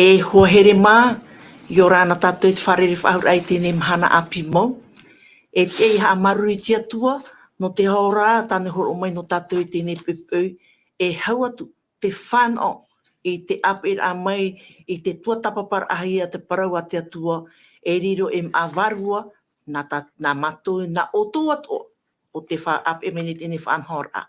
E hohere mā, i orana tātou e te wharere whahura i tēnei mahana api mau. E te ei haa maru i tia tua, no te haora tāne horo mai no tātou i tēnei pepeu, e hau atu te whanau i te api a mai, i te tua tapapara ahia te parau a te atua, e riro e awarua, nā matou, nā oto ato o te wha api e meni tēnei whanhora.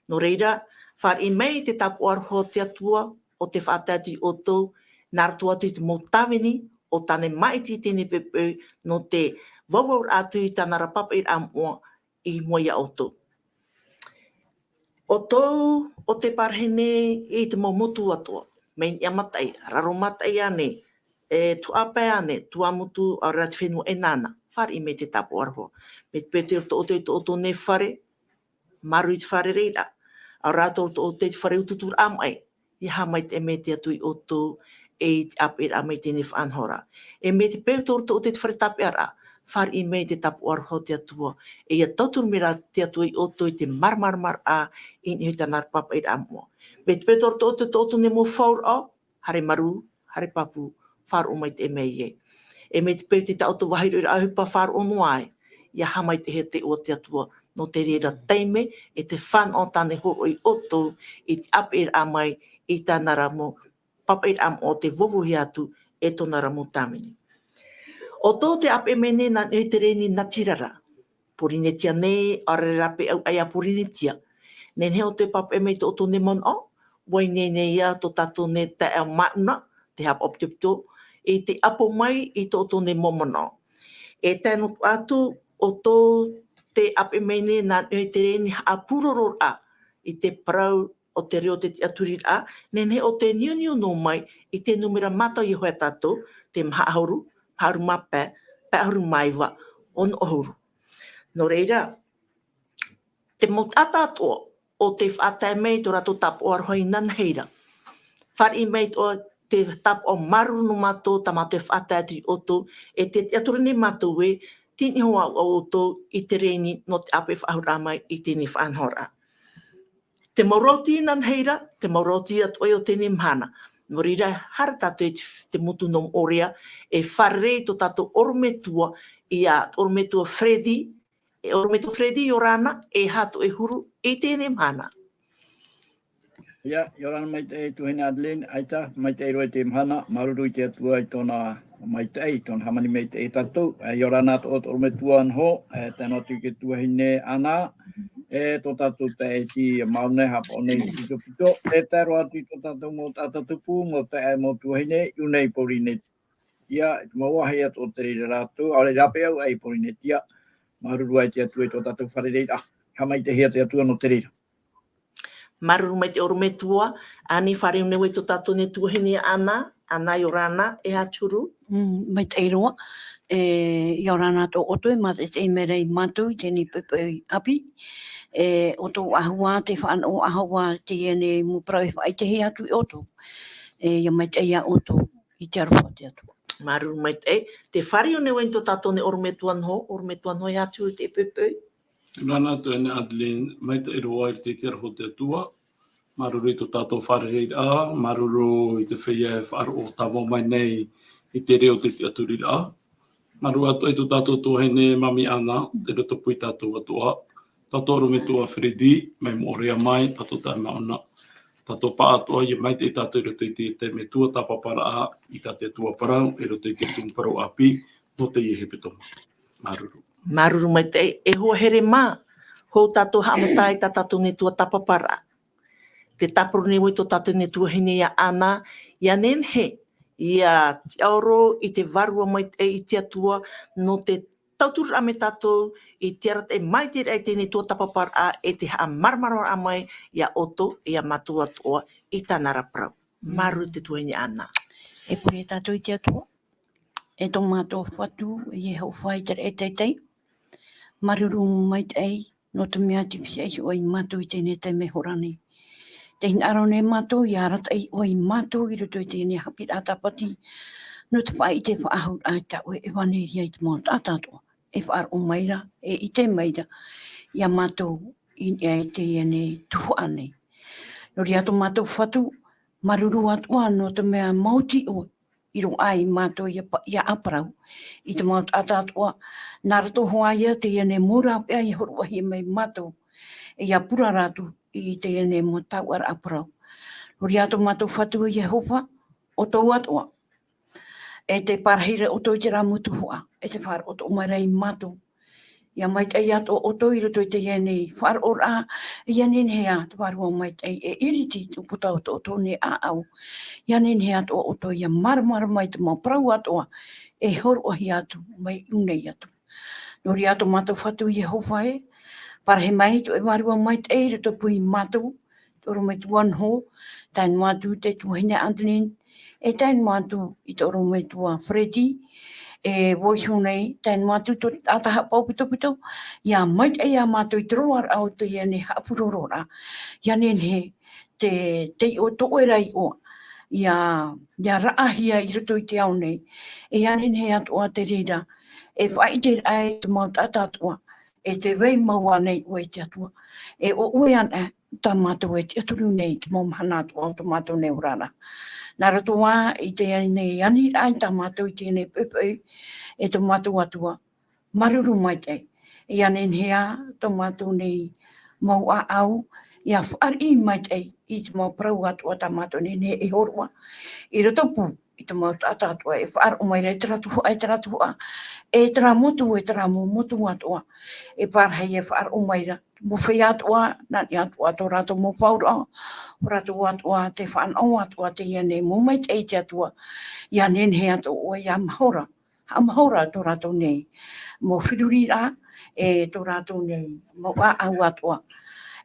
No reira, whar i mei te tapu arho te atua, o te whaatatu i oto, nā rato atu i te mōtawini, o tāne maiti tēnei pepeu, no te wauaur atu i tāna rapapa i amua i moia oto. O tau, o te parhene i te momotu atua, mei ni amatai, raro matai ane, e tu apai ane, tu amutu a rati whenua e nana, whare i me te tapu arho. Me te pete o te oto ne whare, maru i te whare reira, a rātou o te whare ututur amai, i hamai te me te atu i oto, e te api a mei tēnei whanhora. E me te peo o te whare tapi ara, whare i mei te tapu arho te atua, e ia tautur mera te atua i oto i te marmarmar a i ni huita nār papa i amua. Me te peo o te oto ne mo whaur au, hare maru, hare papu, whare o mai te mei e. E me te peo te auto wahiru i ahupa whare o noai, ia hamai te he te o te atua, no te reira teime, e te whan o tāne horo i oto, i te api a mai, i tāna ramo, papa i am o te vovuhi atu e tōna ramo tāmini. O tō te ape mene nā e te reni nā tirara. Porinetia nei, arere rape au aia porinetia. Nen he o te papa e mei tō tō ne mon o, wai nei nei ia tō tato ne te au mauna, te hap optipto, e te apo mai i tō tō ne momon o. E tēnu atu o tō te ape mene nā e te reni a puroror a, i te parau o te reo te aturir a, nen he o te niuniu no mai i te numera mata i hoa tātou, te mahauru, hauru mapē, pēhauru maiwa, on ohuru. No reira, te motata atoa o te whaatai mei tō rato tapu o arhoi nanheira. Whar i mei tō te tapu o maru no mato, tama te whaatai atu i oto, e te aturine mato e, tini hoa o oto i te reni no te ape whaahura mai i tini whanhora. Te mauroti nanheira, te mauroti atu o tēnei mhana. No reira, hara tātou te mutu nom orea, e wharerei tō tātou orometua i a orometua Freddy, e orometua Freddy i orana, e hatu e huru i tēnei mhana. Ia, i orana mai te tuhene Adeline, aita, mai te eroe te mhana, maruru i te atua i tōna mai te ei, tōna hamani mai te e tātou. I orana tō orometua anho, tēnā tu ke tuhene ana, e tō tātou te e ti maune hapa o nei pito pito, e tēro atu i tō tātou mō tātatupu, mō te e mō tuhene, i unei porine. Ia, mawahi atu o te reira rātou, aore rape au ei porine tia, maruru ai te atua i tō tātou wharereira, hamai te hea te atua no te reira. Maruru mai te orometua, ani whare unei tō tātou ne tuhene ana, ana i orana, e haturu. Mai te iroa, i orana tō oto e mata te merei matu i tēnei pepei api. O tō ahua, te whanau ahua te ene mu prau e whai te he atu i oto. Ia mai te ia oto i te aroha te atu. Maruru mai te whare o newe tō tātou ne orometuan ho i atu te pepei. Rana tu ene Adeline, mai te iroa i te aroha te atua. Maruru i tō tātou wharerei a, maruru i te whaia e wharo o tawa mai nei i te reo te aturi a. Maruru atu i tō tātou tōhene mami ana, te roto pui tātou atua. Tātou orometua Freddy, mai morea mai, tātou tai mauna. Tātou pā atua, i mai te tātou roto i te me tua tāpapara a, i tātou tua parau, e roto i te tūmparau api, no te i hepetoma. Maruru. Maruru mai te e hoa here mā, hou tātou hamatai tā tātou ne tua tapapara. Te tapuru ne tō tātou ne tua hine ia ana, ia nen he, ia te aoro i te varua mai te i te atua, no te tauturu ame tātou, i te arat e mai te rei tēnei tua tapapara a, e te haa marmara a mai, ia oto, ia matua toa, i tāna raprau. Maru te tua hine ana. E pui e tātou i te atua, e tō mātou whatu, i e hau whai tere e teitei. Maruru mai te ei, no te mea te whiai o i mātou i tēnei te mehorani. Te hin arone mātou, i arat ei o i mātou, i roto i tēnei hapit a tapati, no te whai te whaahut ai ta o e waneria i te mō tātātua. E whaar o maira, e i te maira, i a mātou i te ene tuhu ane. No ri ato mātou whatu, maruru atua no te mea mauti o, i ro ai mātou ia aparau. I te mau tātātua, nā rato hoa ia te ene mura pia i horoahi mai mātou. E ia pura rātu i te ene mo tau ar aparau. Nori ato mātou whatua Yehova, o tau atoa. E te parahira o tau te ramutu hoa, e te whare o tau marai mātou. Ia mai tai ato o tau i roto i te iene, whare o rā, ia nen hea, te warua mai tai e iriti tu puta o tau ne a au. Ia nen hea ato o tau ia maramara mai te mau prau atoa, e horoahi atu, mai unei atu. Nori ato mātou whatu Yehova e, parahe mai tu e warua mai tai roto pui mātou, toro mai tuan ho, tain mātou te tuhine Antonin, e tain mātou i toro mai tua Freddy, e voisu nei, tain mātou to ataha paupito, ia mai ai a mātou i troar au te iene hapurorora, ia nen he te o to erai o, ia raahia i roto i te au nei, e ia nen he atoa te rira, e whaite ai te mau tātātua, e te rei maua nei o e te atua, e o uean e tā mātou e te aturu nei te mau mahana atua o te mātou nei urara. Nā rato wā i te nei ani ai tā mātou i te nei pepeu e te mātou atua maruru mai te. E ane hea tō mātou nei mau a au ia whaari mai te i te mau prau atua tā mātou nei ne e horua. I roto pū i te mau tātātua e whaar o mai rei te ratua e tera motu e tera motu atua e pārhei e whaar o mai ra. Mo whai atua, nani atua tō rato mo whaura, rato atua te whanau atua te iane, mo mai te eite atua, ia nen he atua o ia mahora tō rato nei, mo whiruri rā, e tō rato nei, mo au atua,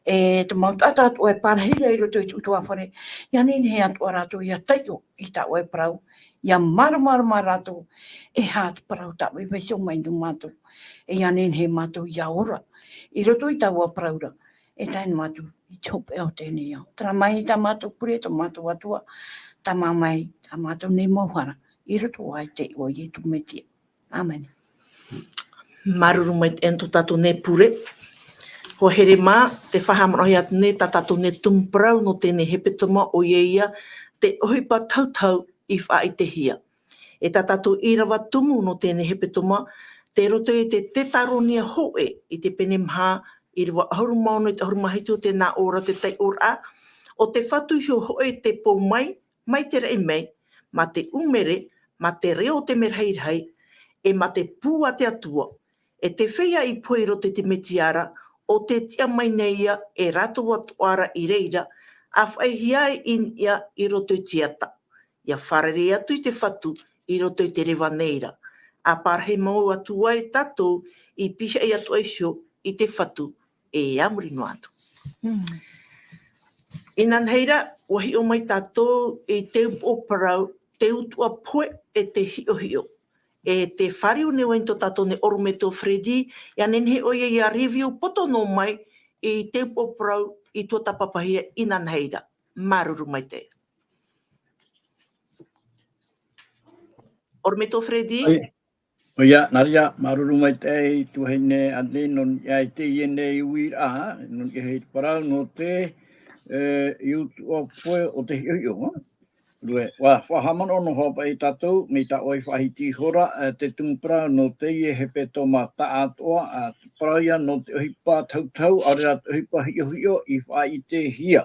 e te mau tata atua e parahira i roto i tutua whare, ia nen he atua rato ia taio i tau e prau, ia mara rato e hāt prau tau e weisio mai du mātou, e ia nen he mātou ia ora, i roto i tau a praura, e taina mātou i tope au tēnei au. Tara mai tā mātou pure, tā mātou atua, tā mamai, tā mātou nei mauhara, i roto ai te o i tu metia. Amen. Maruru mai ento tatu ne pure. Ho here mā, te whahamanohi atu ne, tā tatu ne tumprau no tēne hepetoma o ia, te ohipa tautau i wha i te hia. E tā tatu i rawa tumu no tēne hepetoma, te roto i te taronia hoe i te pene mha, i rewa ahuru mauna i te ahuru mahitu o te nā ora te tai ora, o te whatu hio hoe te pou mai te rei mei, ma te umere, ma te reo te merheirhei, e ma te pūa te atua, e te whea i pui rote te metiara, o te tia mai neia e rato atuara i reira, a whai hiai in ia i roto i tiata. Ia wharere atu i te whatu i roto i te rewa neira. A parhe mau atua e tatou i piha i atu aisio i te whatu e amurino atu. Inan heira, wahi o mai tatou i te o parau, te utua poe e te hio. E te whariu ne wain tō tatou ne Orometo Freddy, ia nenhe o ia review poto no mai i te o parau i tō tapapahia inan heira. Maruru mai te. Orometo Freddy? O ia, naria, maruru mai te tuhene ane non ia te iene i uira, non ia hei parau no te iutu o poe o te hio. Lue, whahamano no hopa i tatou, me ta oi whahiti hora, te tungpra no te ie hepe toma ta atoa, parau ia no te ohipa tautau, aurera te ohipa hio i wha i te hia.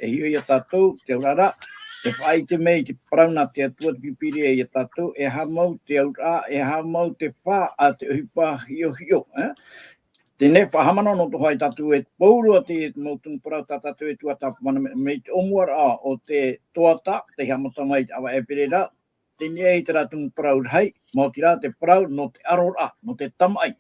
E hio ia tatou, te urara, te whai te mei, te parauna te atua te pipiri e tatou, e hamau te aura, e hamau te wha a te ohipa hio. Tēnei whahamano no tohai tatou e paurua te mautung parau tatou e tua tapamana mei te omuara o te toata, te hamata mai awa e perera, tēnei e te ratung parau hei, mautira te parau no te arora, no te tamai,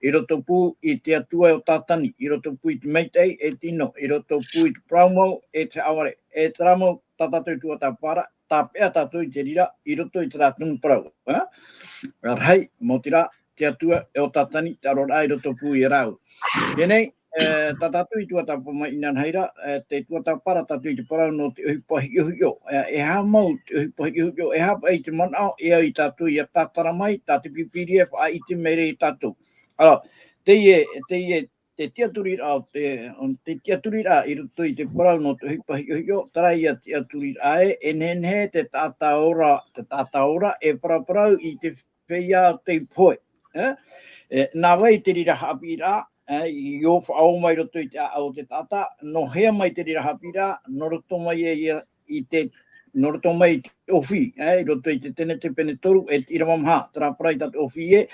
i roto pū i te atua o tātani, i roto pū i te meitei e tino, i roto pū i te praumau e te aware, e te ramau tatou tua tapara, tā pēa tatou i te rira, i roto i te ratung parau. Hei, mautira, te atua e o tātani, te arora i roto pū i rau. Tēnei, tātatu i tua tapama inan heira, te tua tapara tatu i te parau no te uhipa hio. E hamau te uhipa hio, e hapa i te manao, e au i tatu i a tātara mai, tā te pipiri e wha i te mere i tatu. Ara, te te tiaturi au te tiaturi a i roto i te parau no te hipahiyo tarai a tiaturi ae enenhe te tātaora e paraparau i te whia te poe. Nā wei te rira hapira, i o whaau mai roto i te au te tata, no hea mai te rira hapira, no roto mai i te no roto mai te ofi, roto i te tene te pene toru, e tira mamha, tara parai tat ofi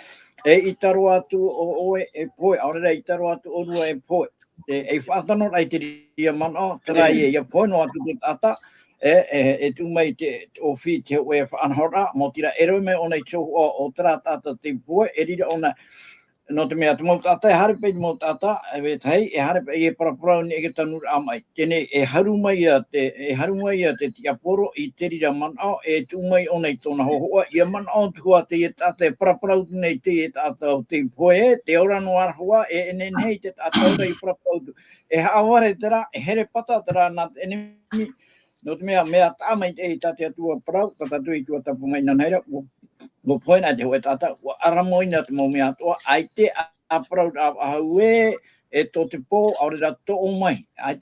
i taro atu o oe e poe, aurera i taro atu o rua e poe. E whātano ai te ria mana, tara ia poe no atu te tata, e tu mai te ofi te oe whaanhora, mo tira ero me ona i tōhu o tara tata te poe, e rira ona no te mea te mau tata, e harepe te mau tata, e harepe e paraparau ni eke tanura amai. Tene e haru mai a te tiaporo i te rira manao, e tu mai ona i tōna hohoa, ia manao tuhua te e tata, e paraparau nei te e tata o te poe, te ora no arhua, e enenhei te tata ora i paraparau tu. E haaware tera, e here pata tera nā te enemi, no te mea tāmai te e tate atua parau, tata tui tua tapu mai nanaira, mo poe na te hoe tata, wa aramoina te mau mea toa, ai te aparau ahau e tō te pō, aurera tō o mai. Ai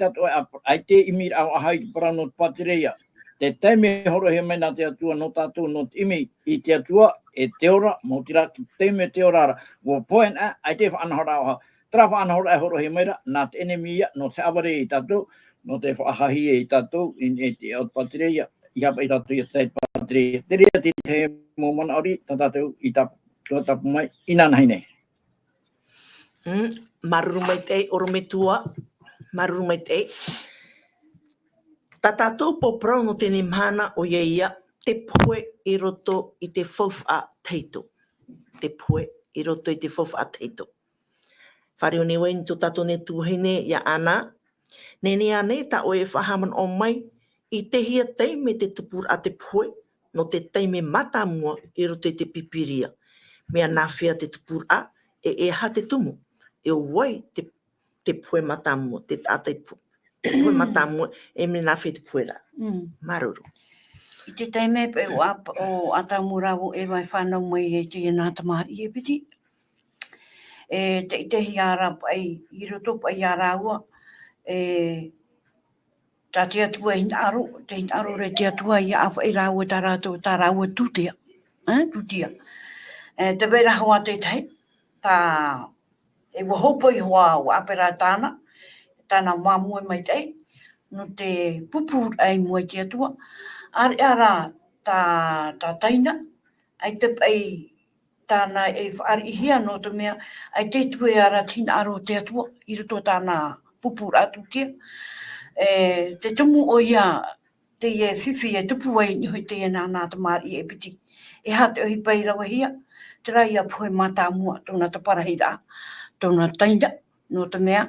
te imi ahau i parau no te patireia. Te teime horo he mai nā te atua no tātou no te imi i te atua, e te ora, mo tira ki teime te ora ara. Wa poe na, ai te whaanahora ahau. Tara whaanahora e horo he mai ra, nā te enemi ia, no te aware i tātou, no te whaahahi i tātou, i te au patireia. Ia pai tātou i te patri. Te rea te mō mana ori, tātou i tapu mai, ina nahi nei. Maruru mai te oro me tua, maruru mai te. Tā tātou po prau no tēne mana o ia te poe i roto i te whauwha teito. Te poe i roto i te whauwha teito. Whare o ni wei ni tō tātou ne tūhine ia ana. Nene ane tā oe whahaman o mai, i te hia teime te tupur a te poe, no te teime matamua i roto i te pipiria. Mea nā whea te tupur a, e ha te tumu. E o wai te poe matamua, te tātai poe matamua, e me nā whea te poe ra. Maruru. I te teime pe o atamurawo e mai whanau mai e te nā tamari e piti. E te hiara pai, i roto pai a rāua, tā te atua hin aro re te atua i awha i rāua tā rātou, tā rāua tūtea. Tūtea. Te vera hoa te tei, tā e wahopo i hoa o apera tāna mamua mai tei, no te pupu ai mua te atua. Are ara tā taina, ai te pai tāna e whaarihia no te mea, ai te tue ara tina aro te atua, i roto tāna pupu atu tia. Te tumu o ia, te e whiwhi e tupu ai ni hui te e nā tamari e piti. E ha te ohi pai rawa hia, te rai a poe mata mua, tōna te parahira, tōna taina, no te mea,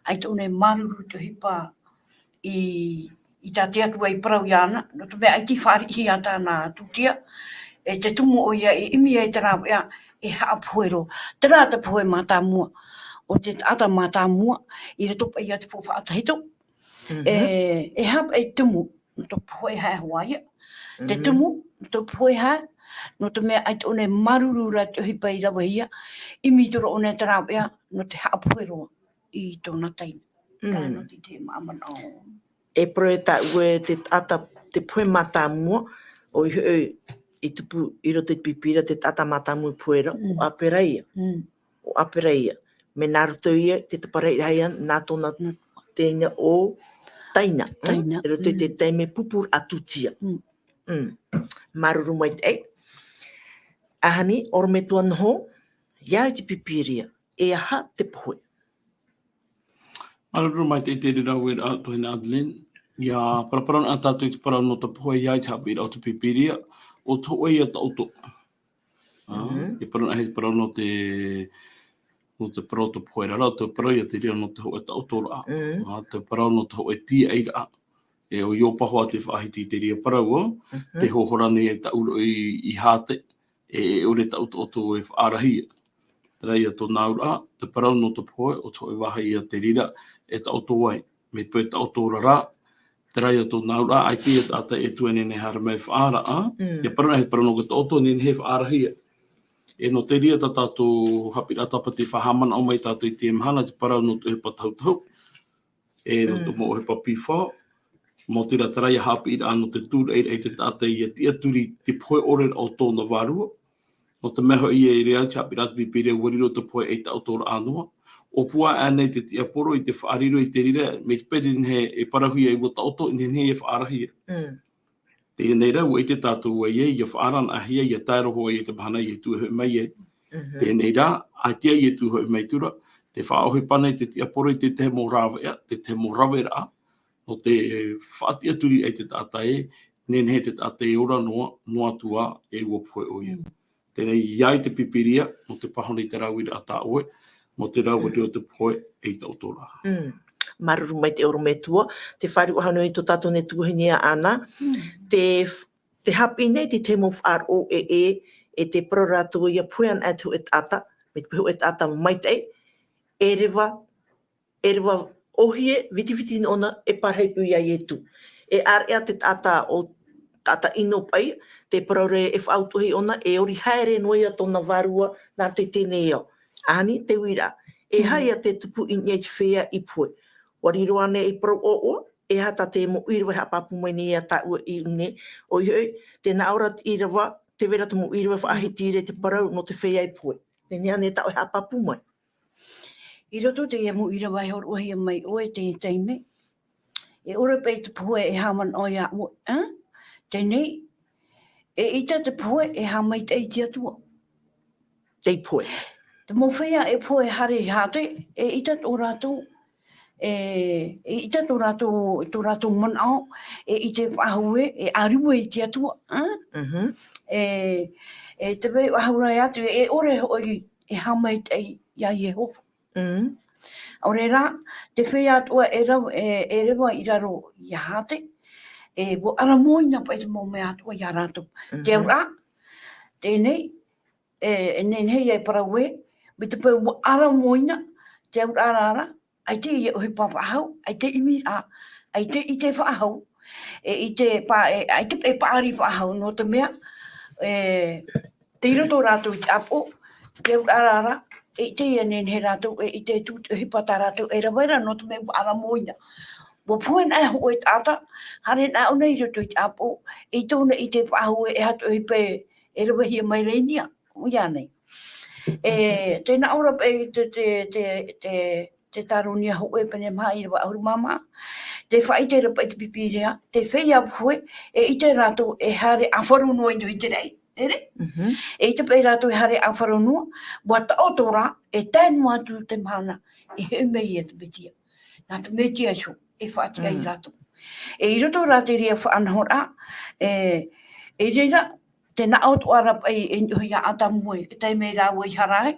ai tōne maruru te hipa i tā te atua i parau iana, no te mea ai ti whaarihia tāna tutia, e te tumu o ia, e imi e te rāwa ia, e haa poero, te rā te poe mata mua, o te ata mata mua, i re topa ia te pofa atahito, e hapa e tumu, no te poe hae hoaia, te tumu, no te poe hae, no te mea ai tōne marurura te hipa i rawa ia, imi toro o ne te rāwa ia, no te haa poero i tōna taina. Kā no te maamana o. E proe tā ue te ata te poe mata mua, o i tupu i roto i pipira te tata mata mua poera, o apera ia. O apera ia. Me nā roto ia, te taparei raia, nā tōna tēnga o taina. E roto i te teime pupur atutia. Maruru mai te ei. Ahani, oro me tua noho, iau te pipiria, e aha te poe. Maruru mai te rira ue a tuhina Adeline. Ia paraparau a tātou i te parau no te poe iai te hapi rau te pipiria, o te oe ia ta auto. I parau he parau no te parau te poe rara, te parau ia te rira no te hoe ta auto ra. Te parau no te hoe tia ei ra. E o iopahoa te whaahiti te ria parau te hohorani e ta uro i hate, e ore ta auto e whaarahia. Reia tō naura, te parau no te poe, o te waha ia te rira, e ta auto wai. Me pui ta auto rara, te reia tō naura, ai tia ata e tuene ne hara mai whaara, e parau he parau no te auto ni he whaarahia. E no te ria ta tātou hapira tapa te whahamana o mai tātou i te mhana te parau no te hepa tautau. E no te mo hepa piwha. Mo te ratarai a hapira ano te tūra e te tātai i te aturi te poe ore o tōna wārua. No te meho i e rea te hapira te pipire wariro te poe e te autora anua. O pua anei te tia poro i te whaariro i te rira, me te pere he e parahui e wata oto, i he e whaarahia. Te nei rau e te tātou e i whaaran ahia i a tairoho e te mahana i e tuhe mai e. Te nei rā, a tia i e tuhe mai tura, te whaohi pana i te tia poro i te te mo rawa ea, te te mo rawa ea, no te whaatia turi e te tātai, nen he te tātai ora noa tua e ua poe o ia. Tēnei iai te pipiria, no te pahona i te rauira a tā oe, mo te rauira o te poe e tau tōra. Maruru mai te oro me tua, te whare ohano i tō tātou ne tuhinia ana, te hapi nei te te mo whaaro e te prorātou ia puean atu e tata, me te puhu e tata mai tei, e rewa ohie, viti ona e parheipu ia i etu. E area te tata o tata ino pai, te praure e whautuhi ona, e ori haere noia tōna warua nā te tēnei au. Ani, te wira. E haia te tupu i ngei te whea i pui. Wariro ane i pro o, e hata te mo uirwa ha papu mai ni a ta ua i une. O ioi, te naura i rawa, te vera te mo uirwa whaahitire te parau no te whea i pui. Te nea ne ta o ha papu mai. I roto te ia mo ira vai hor ohi mai oe te teime. E ora pei te pue e haman o ia o. Tēnei, e ita te pue e hamai te iti atua. Te pue. Te mowhea e pue hare hate, e ita tō rātou, e ita tō rātou manao, e i te whahue, e arua i te atua. E te wei wahaurai atu, e ore hoi e hamai te ia Yehova. Ore rā, te whea atua e rewa i raro i hate, e wo aramoina pa i te mome atua i rātou. Te ura, tēnei, e nenhei e paraue, me te pau wo aramoina, te ura rara, ai te i ohi pa whahau, ai te imi a, ai te i te whahau, ai te e paari whahau no te mea, te roto rātou i te apo, te ura rara, e te i nenhei rātou, e i te ohi pa tā rātou, e rawaira no te mea wo aramoina. Wo puen ai ho e tata, hare na ona i roto i te apo, e tōna i te whahau e hatu i pe, e rawahia mai reinia, o ia nei. Tēnā ora e te taronia ho e pene mai i rawa auru mama, te whai te rapa i te pipirea, te whea pue, e i te rato e hare awharu noa i te rei. E te pei rato e hare awharu noa, wa ta otora e tēnu atu te mana, e humei e te metia. Nā te metia shu, e whaatia i rato. E i roto rāte rea whaanahora, e reira, te naot wara pai e hia atamui, ke tai mei rāua i harai,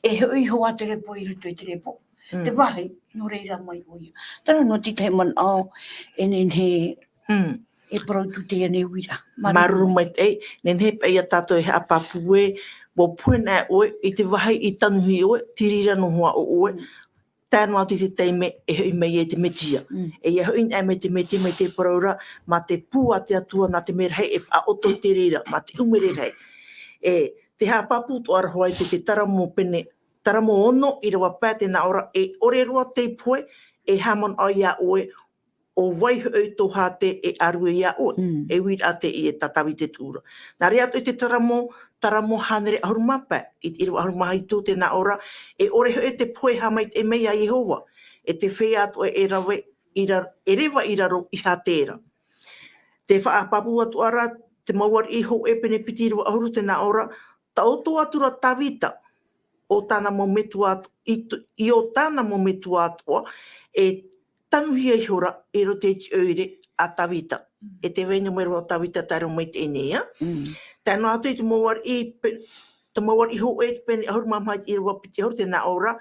e hui hoa te repo i roto i te repo. Te wahi, no reira mai oia. Tana no ti te man au, e nenhe, e proutu te ane wira. Maruru mai te, nenhe pai a tātou e apapue, wo puena oe, i te wahi i tanuhi oe, tirira no hoa o oe, tēnu atu te teime e hui mei e te metia. E ia hui nei me te metia me te paraura, ma te pua te atua na te merhei e whaoto te reira, ma te umerehei. Te hapapu to arahoai te taramo pene, taramo ono i rawa pā tēnā ora, e ore roa te poe, e hamon ai a oe, o waihu au tō hate e arue ia oe, e wīt ate i e tatawi te tūra. Nā rea atu i te taramo hanere ahurumapa, i te iro ahurumaha i tō tēnā ora, e ore hoi te poe hamai te mei a Yehova, e te whea atu e rawe, e rewa i raro i hatera. Te whaapapu atu ara, te mauar iho e pene piti iro ahuru tēnā ora, ta oto atura tawita, o tāna mo metu atu, i o tāna mo metu atua, e tanuhia i hora e ro te oire a tawita. E te wēnga mai roa tawita taro mai te enea. Tēnā atu i te mauar i ho e pene ahuru mamai i roa piti ahuru tēnā ora,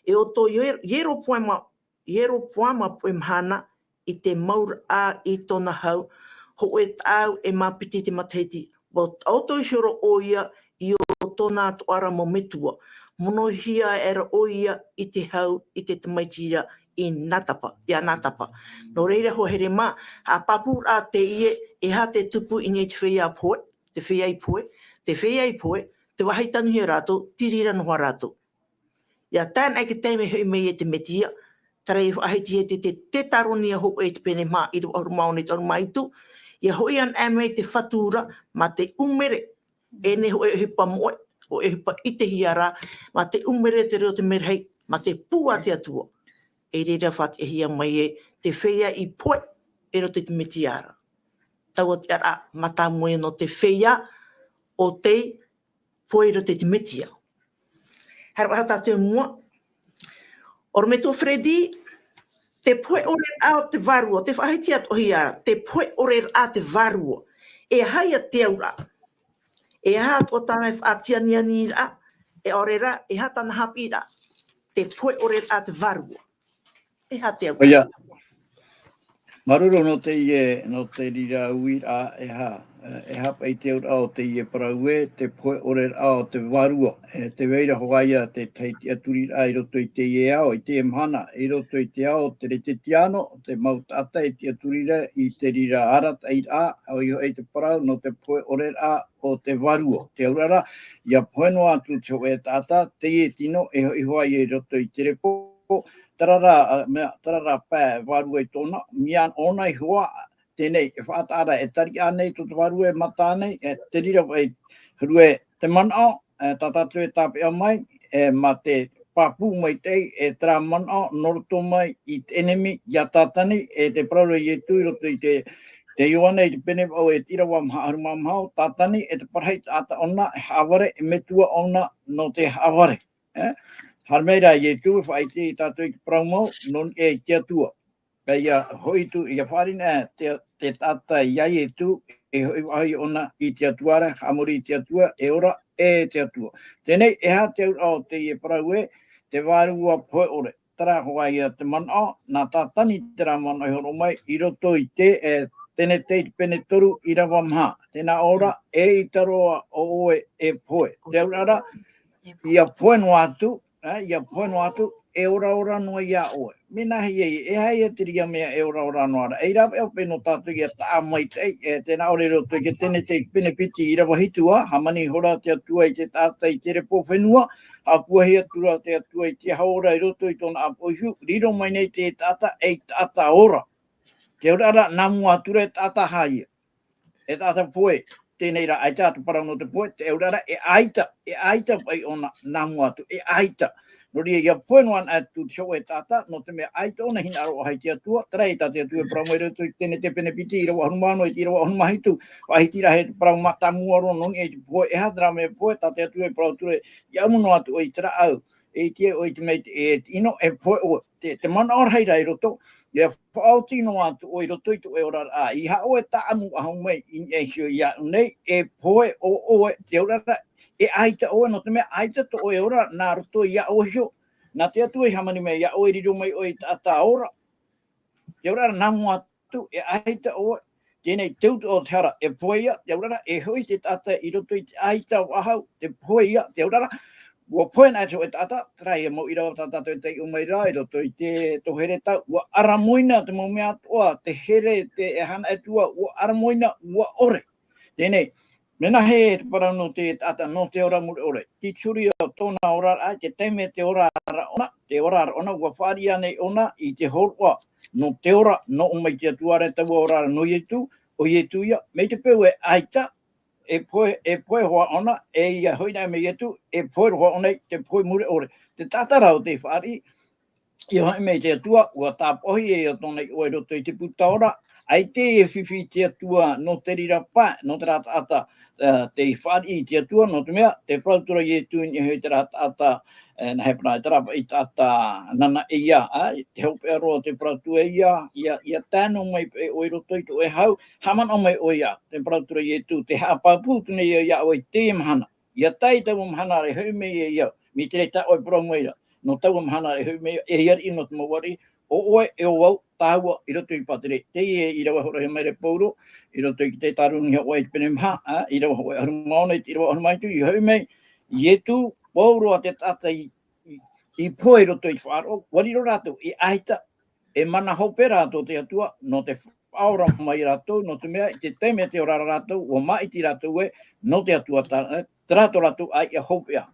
e o tō iero poama poe mhana i te maura a i tōna hau, ho e tāu e mapiti te mataiti. Wa auto i horo o ia i o tōna atu ara mo metua. Mono hia era o ia i te hau i te tamaitira i Natapa, ia Natapa. No reira ho here mā, ha papu a te ie e ha te tupu i ngai te whea poe, te whea i poe, te wahitanu hi rātou, tirira noha rātou. Ia tāna ke teime hui mei e te metia, tara i whaahiti e te taronia hoku e te pene mā i rua oru maone te oru maitu, ia hoi an ame te whatura ma te umere, e ne hoi e hipa moe, o e hipa i te hiara, ma te umere te reo te merhei, ma te pua te atua. E reira whati e hia mai e te whea i poe, e ro te metiara. Taua te ara mata moe no te whea o te poe ro te metia. Hara hata te mua. Oro me tō Fredi, te poe ore a te varua, te whahiti at ohiara, te poe ore a te varua, e haia te aura. E hat o tāna e whaatiania ni ra, e ore ra, e hata na hapi ra, te poe ore a te varua. E ha te aura. Oia, maruro no te rira ui a e hapa i te ura o te ie paraue, te poe ore a o te varua, te veira hoaia te teiti aturi a i roto i te ie ao, i te mhana, i roto i te ao, te re te tiano, te mautata i te aturi i te rira arata i a, o i hoi te parau no te poe ore a o te varua. Te aurara, ia poe no atu te hoe tata, te ie tino, e hoi hoai i roto i te repo, tarara pā varua i tōna, mian ona i hoa, tēnei, e whaatara e tari anei, tō te varua e mata anei, e te rira vai hrue te manao, tātātu e tāpea mai, ma te pāpū mai tei, e tera manao, noroto mai i te enemi, ia tātani, e te praura i e tui roto i te ioana i te pene au e tira wa maharuma mahau, tātani, e te parahei tāta ona, e haware, e metua ona no te haware. Harmeira i e tū, whaite i tātou i te praumau, non e te atua. Ia hoi tu, ia wharina te tata i ai e tū, e hoi wahi ona i te atuara, hamori i te atua, e ora e te atua. Tēnei, e ha te ura o te i e paraue, te wārua poe ore. Tara hoa ia te manao, nā tātani te rā mana i horo mai, i roto i te, tēne te i pene toru i rawa maha. Tēnā ora, e i taroa o oe e poe. Te urara, ia poe no atu, ia poe no atu, e ora noa ia oe. Mena hei e hei e te ria mea e ora noa ara. E rawa eo peno tātou ia tā mai tei, tēnā ore roto i ke tēne te pene piti i rawa hitua, hamani hora te atua i te tāta i te repo whenua, a kua hea tura te atua i te haora i roto i tōna apoihu, riro mai nei te tāta e tāta ora. Te ora nā mua atura e tāta haia. E tāta poe, tēnei ra ai tāta parano te poe, te ora e aita pai ona nā mua atu, e aita. No ria ia poe noan atu te show e tāta, no te mea aita ona hina aro hai te atua, tera i tāte atua e paramo e roto i tēne te pene piti, i rawa hanumano e ti rawa hanumahitu, wahitira he te paramo mata muaro noni e te poe, e hatra me poe, tāte atua e paramo ture, i amuno atu o i tera au, e tia o i te mei e ino e poe o, te mana ora hei rai roto, ia whaotino atu o i roto i tu e ora a, i ha o e ta amu ahau mei, i e hio ia nei, e poe o te ora e aita oe, no te mea aita to oe ora, nā roto ia oe hio. Nā te atu e hamani mea, ia oe riro mai oe tāta ora. Te ora nā mua atu, e aita oe, tēnei teutu o te hara, e poe ia, te ora e hoi te tāta i roto i te aita o ahau, te poe ia, te ora ua poe nā te oe tāta, trai e mo i rawa tāta te te umai rai, roto i te tohere tau, ua aramoina te mo mea toa, te here, te e hana e tua, ua aramoina, ua ore. Tēnei, mena he te parano te tata no te ora muri ore. Ti turi o tōna ora ai, te teime te ora ara ona, ua whāri anei ona i te horua no te ora no umai te atuare taua ora no ietu, o ietu ia, mei te peu e aita, e poe hoa ona, e ia hoina me ietu, e poe hoa ona te poe muri ore. Te tata rau te whāri, i hoi mei te atua, ua tāpohi e o tōna i oe roto i te puta ora, ai te e whiwhi te atua no te rira pā, no te rata ata, te whāri i te atua, no te mea, te whautura i e tūni i hoi te rata ata, na hepana i tarapa i tata nana e ia, te hope aroa te pratu e ia tāno mai e oi roto i tu e hau, hamana mai o ia, te prautura i e tū, te hapapū tune ia oi te mahana, ia tai tau mahana re hui mei e ia, mi te rei ta oi promoira, no tau mahana re hui mei e iari ino te mawari, o oe e o wau, tāua i roto i patere, te i rawa hora he mai re pauro, i roto i te tarungi ha oe i pene maha, i rawa hoi harumaona i rawa harumaitu, i hui mei, i e tū, pauro a te tata i poe roto i whāro, wariro rātou, i aita, e mana hope rātou te atua, no te whaora mai rātou, no te mea, i te teime te ora rātou, o mai ti rātou e, no te atua Trato ratu ai e hopea.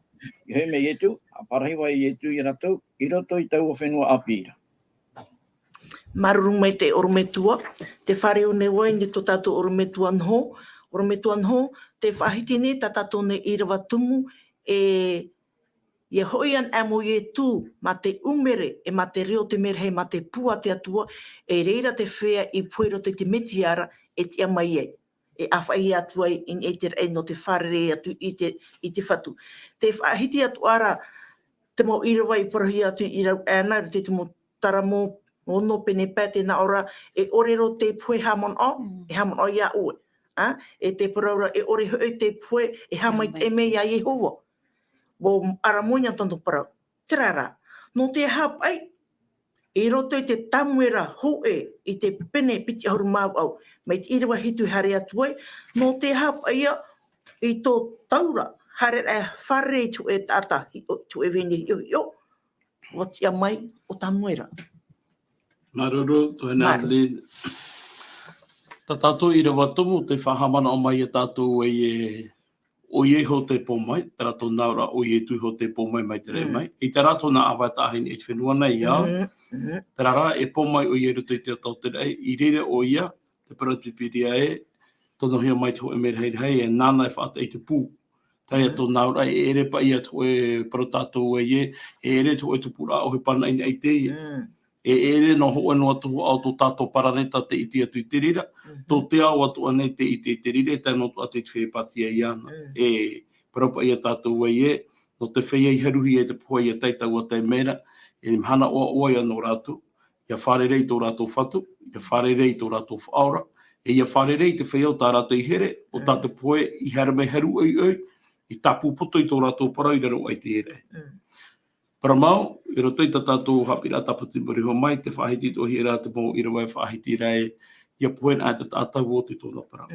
I he me etu, a parahiwa i etu i ratu, i roto i tau o whenua apira. Maruru mai te orometua, te whare o ne wai ni tō tātou orometua anho, te whahitine tā tātou ne irawa tumu e hoian amo i tū ma te umere e ma te reo te merhei ma te pua te atua e reira te whea i puero te metiara e te amai ei. E awhai atua in e te rei no te wharere atu i te whatu. Te whahiti atu ara te mo irawa i porahi atu i rau ana, te mo taramo ono pene pēte na ora e orero te pue hamon o, e hamon o ia ue. E te paraura e ore hoi te pue e hamai te me ia Yehova. Bo aramoina tonto parau. Te rara, no te hapai, i roto i te tamuera hoe i te pene piti ahuru mau au, mai te irawa hitu hare atuai, no te hapai i tō taura, hare e whare tu e tata, tu e veni yo, wati a mai o tamuera. Maruru, tu hena Adeline. Ta tātou irawa tumu te whahamana o mai e tātou o ie ho te pomai, te rato naura o ie tu ho te pomai mai te rei mai. I te rato na awa tāhini e te whenua nei ia. Te rara e pomai o ie ruto i te tau te rei. I rere o ia, te paratipiria tono hia mai tō e mere hei e nāna e whaata i te pū. Tai ato naura e ere pa ia tō e parotātou e ere tō e tupura o he pana ina i te ia. E ere no ho no atu au tō tātou paraneta te iti atu i te rira, tō te au atu ane te iti te rira, tai no atu te whepatia i ana. E parapa ia tātou e, no te whea i haruhi e te pua i a teitau a te mera, e mhana oa ia no rātou, ia wharerei tō rātou whatu, ia wharerei tō rātou whaora, e ia wharerei te whea o tā rātou i here, o tātou pua i harame haru i tapu puto i tō rātou parau i raro ai te ere. Para mau, i roto i tātou hapira tapati muriho mai, te whahiti tō hira te mō irawa e whahiti rei, ia puen ai te tātou o te tōna parau.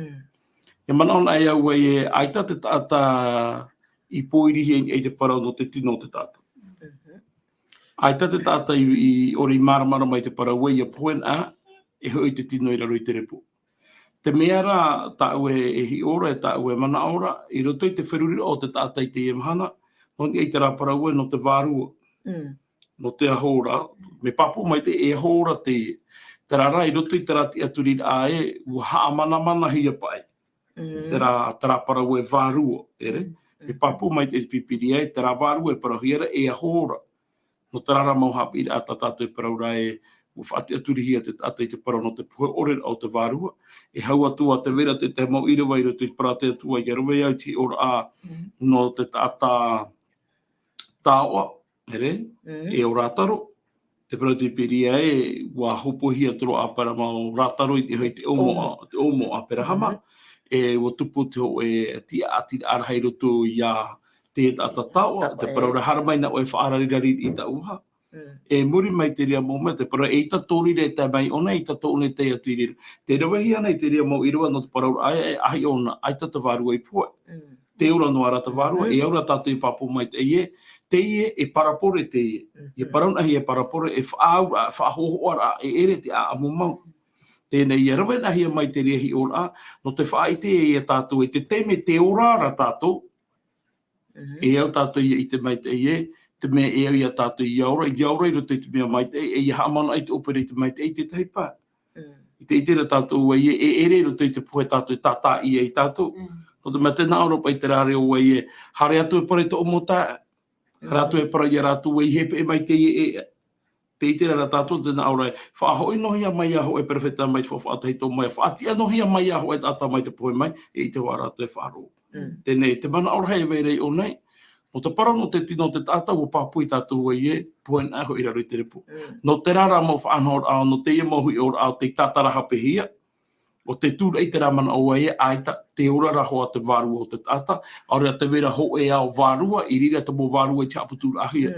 Ia manaona ai au e aita te tāta i pōirihi e te parau no te tino te tātou. Aita te tāta i ori maramara mai te parau ia puen a, e hoi te tino i raro i te repu. Te meara tāu e hi ora, e tāu e mana ora, i roto i te wheruri o te tāta i te iemhana, no i te raparau e no te vārua. No te ahora, me papu mai te e ahora te rara i roto i te rati aturi a e, ua haa mana hia pai. Te raparau e vārua, ere? Me papu mai te pipiri e, te ra vārua e parahiera e ahora. No te rara mau hapi a tātou e paraura e, ua whaati aturi hia te tātou i te parau no te puhe ore au te vārua, e hau atua te vera te mau irawa i roto i parate atua i aruwe au ti ora a, no te tāta tāua, ere, e o rātaro. Te parati piria e, ua hopohi atoro a para mau rātaro i te omo a perahama, e ua tupu te ho e tia ati arahai roto i a te tata tāua, te paraura haramaina o e whaararirari i ta uha. E muri mai te rea mōmea, te para e ta tōri re te mai ona, e ta tōne te atu i rira. Te rawahi ana i te rea mau irua no te paraura ahi ona, ai ta te vārua i pua. Te ora no ara te vārua, e aura tātou i papu mai te e parapore te ie. E parauna hi e parapore, e whaahohoara, e ere te a amumau. Tēnei e rawe nahi mai te rea hi ora, no te whaaite e tātou, e te teme te orara tātou, e au tātou i te mai te te mea e au i a tātou i aura i roto i te mea mai te e i haamana i te opere i te mai te te teipā. I te itera tātou e ere roto i te puhe tātou tātā i e tātou. No te mea tēnā Europa i te rare o e hare atu e pare te omota, hare atu e para i a rātou e hepe e mai te te itera ra tātou tēnā aura e whaahoi nohia mai aho e perfeta mai whawhaatahi tō mai, whaatia nohia mai aho e tātā mai te puhe mai e i te hoa rātou e whaaro. Tēnei, te mana aura hei veirei o nei, no te parau no te tino te tātou o pāpui tātou e puhe nā ho i raro i te repu. No te rara mo whaanhor ao, no te ia mohui o ao te tātara hapehia, o te tūra i te ramana o e aita te ora raho a te vārua o te tata, aura te vera ho e ao vārua, i rira te mo vārua i te aputūra ahia.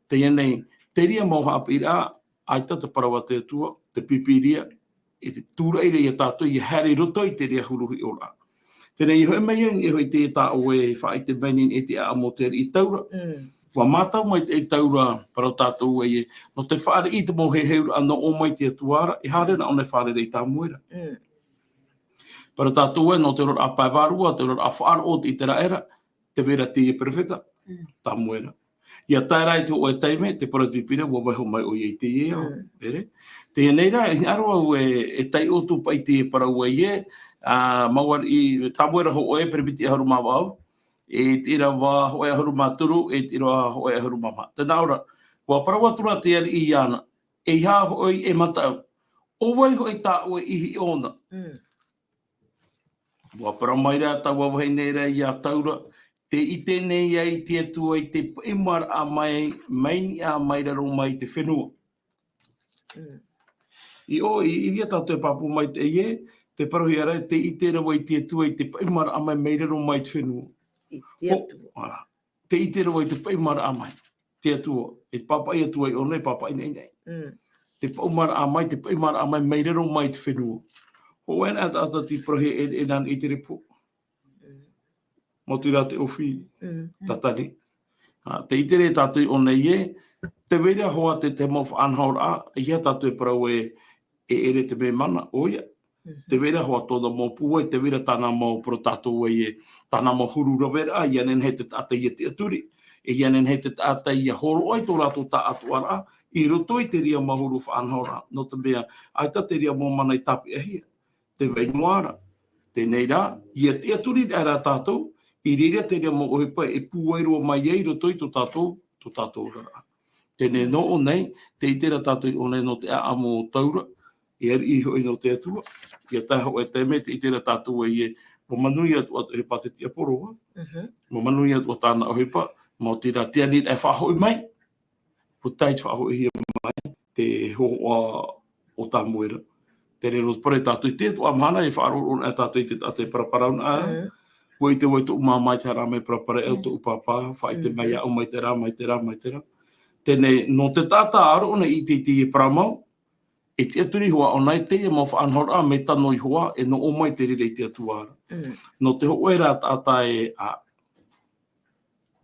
Te ianei, te ria mo hapira, aita te parawa te atua, te pipiria, e te tūra i rea tātou, i hare roto i te rea huruhi ora. Tēnei, i hoi mai i hoi te tā o e whaai te benin e te amo te i taura. Wa mātau mai te taura para tātou e, no te whaare i te mo he heura ana o mai te atuara, i hare na o ne whaare rei tā muera. Para tātou e, no te rora a pai vārua, te rora a whaaro o te i te raera, te vera te perfeta, ta moera. Ia tārai te o e taime, te paratipira, ua waiho mai o iei te ia, ere. Te neira, i aroa ue e tai o tu pai te para ue ie, mauar i tamuera ho oe, perepiti e haru mawau, e tira wa ho e haru maturu, e tira ho e haru mama. Tēnā ora, kua parawatura te ari i ana, e iha ho e matau, o waiho e tā ue ihi ona. Ua paramaira, ta wawahi neira i a taura, te ite nei ai te atua i te paimara a mai, maini a mai raro mai te whenua. I o, i ria tātou e papu mai te ie, te parohi ara, te ite rawa i te atua i te paimara a mai, mai raro mai te whenua. I te atua. Te ite rawa i te paimara a mai, te atua. E papai atua i o nei, papai nei nei. Te paimara a mai, te paimara a mai, mai raro mai te whenua. Ho ena ata ti parohi e nan i te repo. Mo tira te ofi, tatari. Te itere tātou o nei e, te vera hoa te mau whaanhaur a, ia tātou e parau e ere te me mana, oia. Te vera hoa tōna mō pua, te vera tāna mō pro tātou e tāna mō huru rawera, ia nen he te tātai e te aturi, ia nen he te tātai e horo ai tō rātou tā atu ara, i roto i te ria mahuru whaanhaur a, no te mea, ai ta te ria mō mana i tāpi ahia, te veinuara, te neira, ia te aturi ara tātou, i rira te rea mo ohepa e pūairua mai ei roto i tō tātou rara. Tēnei no o nei, te itera tātou o nei no te amo taura, e ari iho i no te atua. Ia taho e te me te itera tātou e mo manui atu he pate tia poroa. Mo manui atu tāna ohepa, mo tira tia ni e whahoi mai. Putai te whahoi hia mai, te hoa o tā muera. Te rero pare tātou i te atu amhana e whaaro e tātou i te paraparauna a. Wai te wai tu mai te rame prapare e tu upapa, whai te mai au mai te rā, mai te rā, mai te rā. Tēnei, no te tātā aro ona i te e paramau, e te aturi hoa o nai te e mau whaanhora me tano i hoa, e no o mai te rire i te atuara. No te ho era tātā e a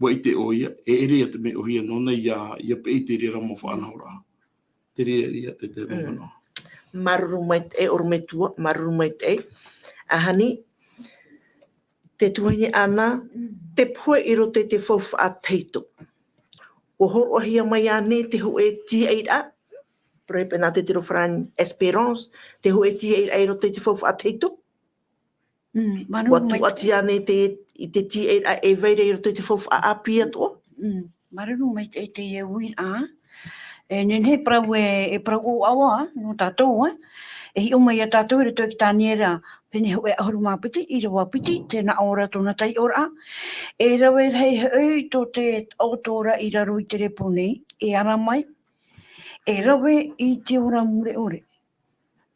wai te oia, e ere te me ohia nona ia pe i te rira mau whaanhora. Te rire te mamano. Maruru mai te e ormetua, maruru mai te e. Ahani, te tuhaini ana, te poe i rote te whauwha a teito. O horo ahia mai ane te ho e T8A, prepe nā te tiro Fran Esperance, te ho e T8A i rote te whauwha a teito. Watu ati ane i te T8A e veire i rote te whauwha a pia toa. Marunu mai te e win a, e nenhe prau e prau o awa, no tātou, e hi o mai a tātou i roto ki tāniera, pene ho e ahoru māpiti, i rawa piti, tēnā ora tōna tai ora. E rawe hei hei tō te autora i raro i te repo nei, e ara mai, e rawe i te ora mure ore.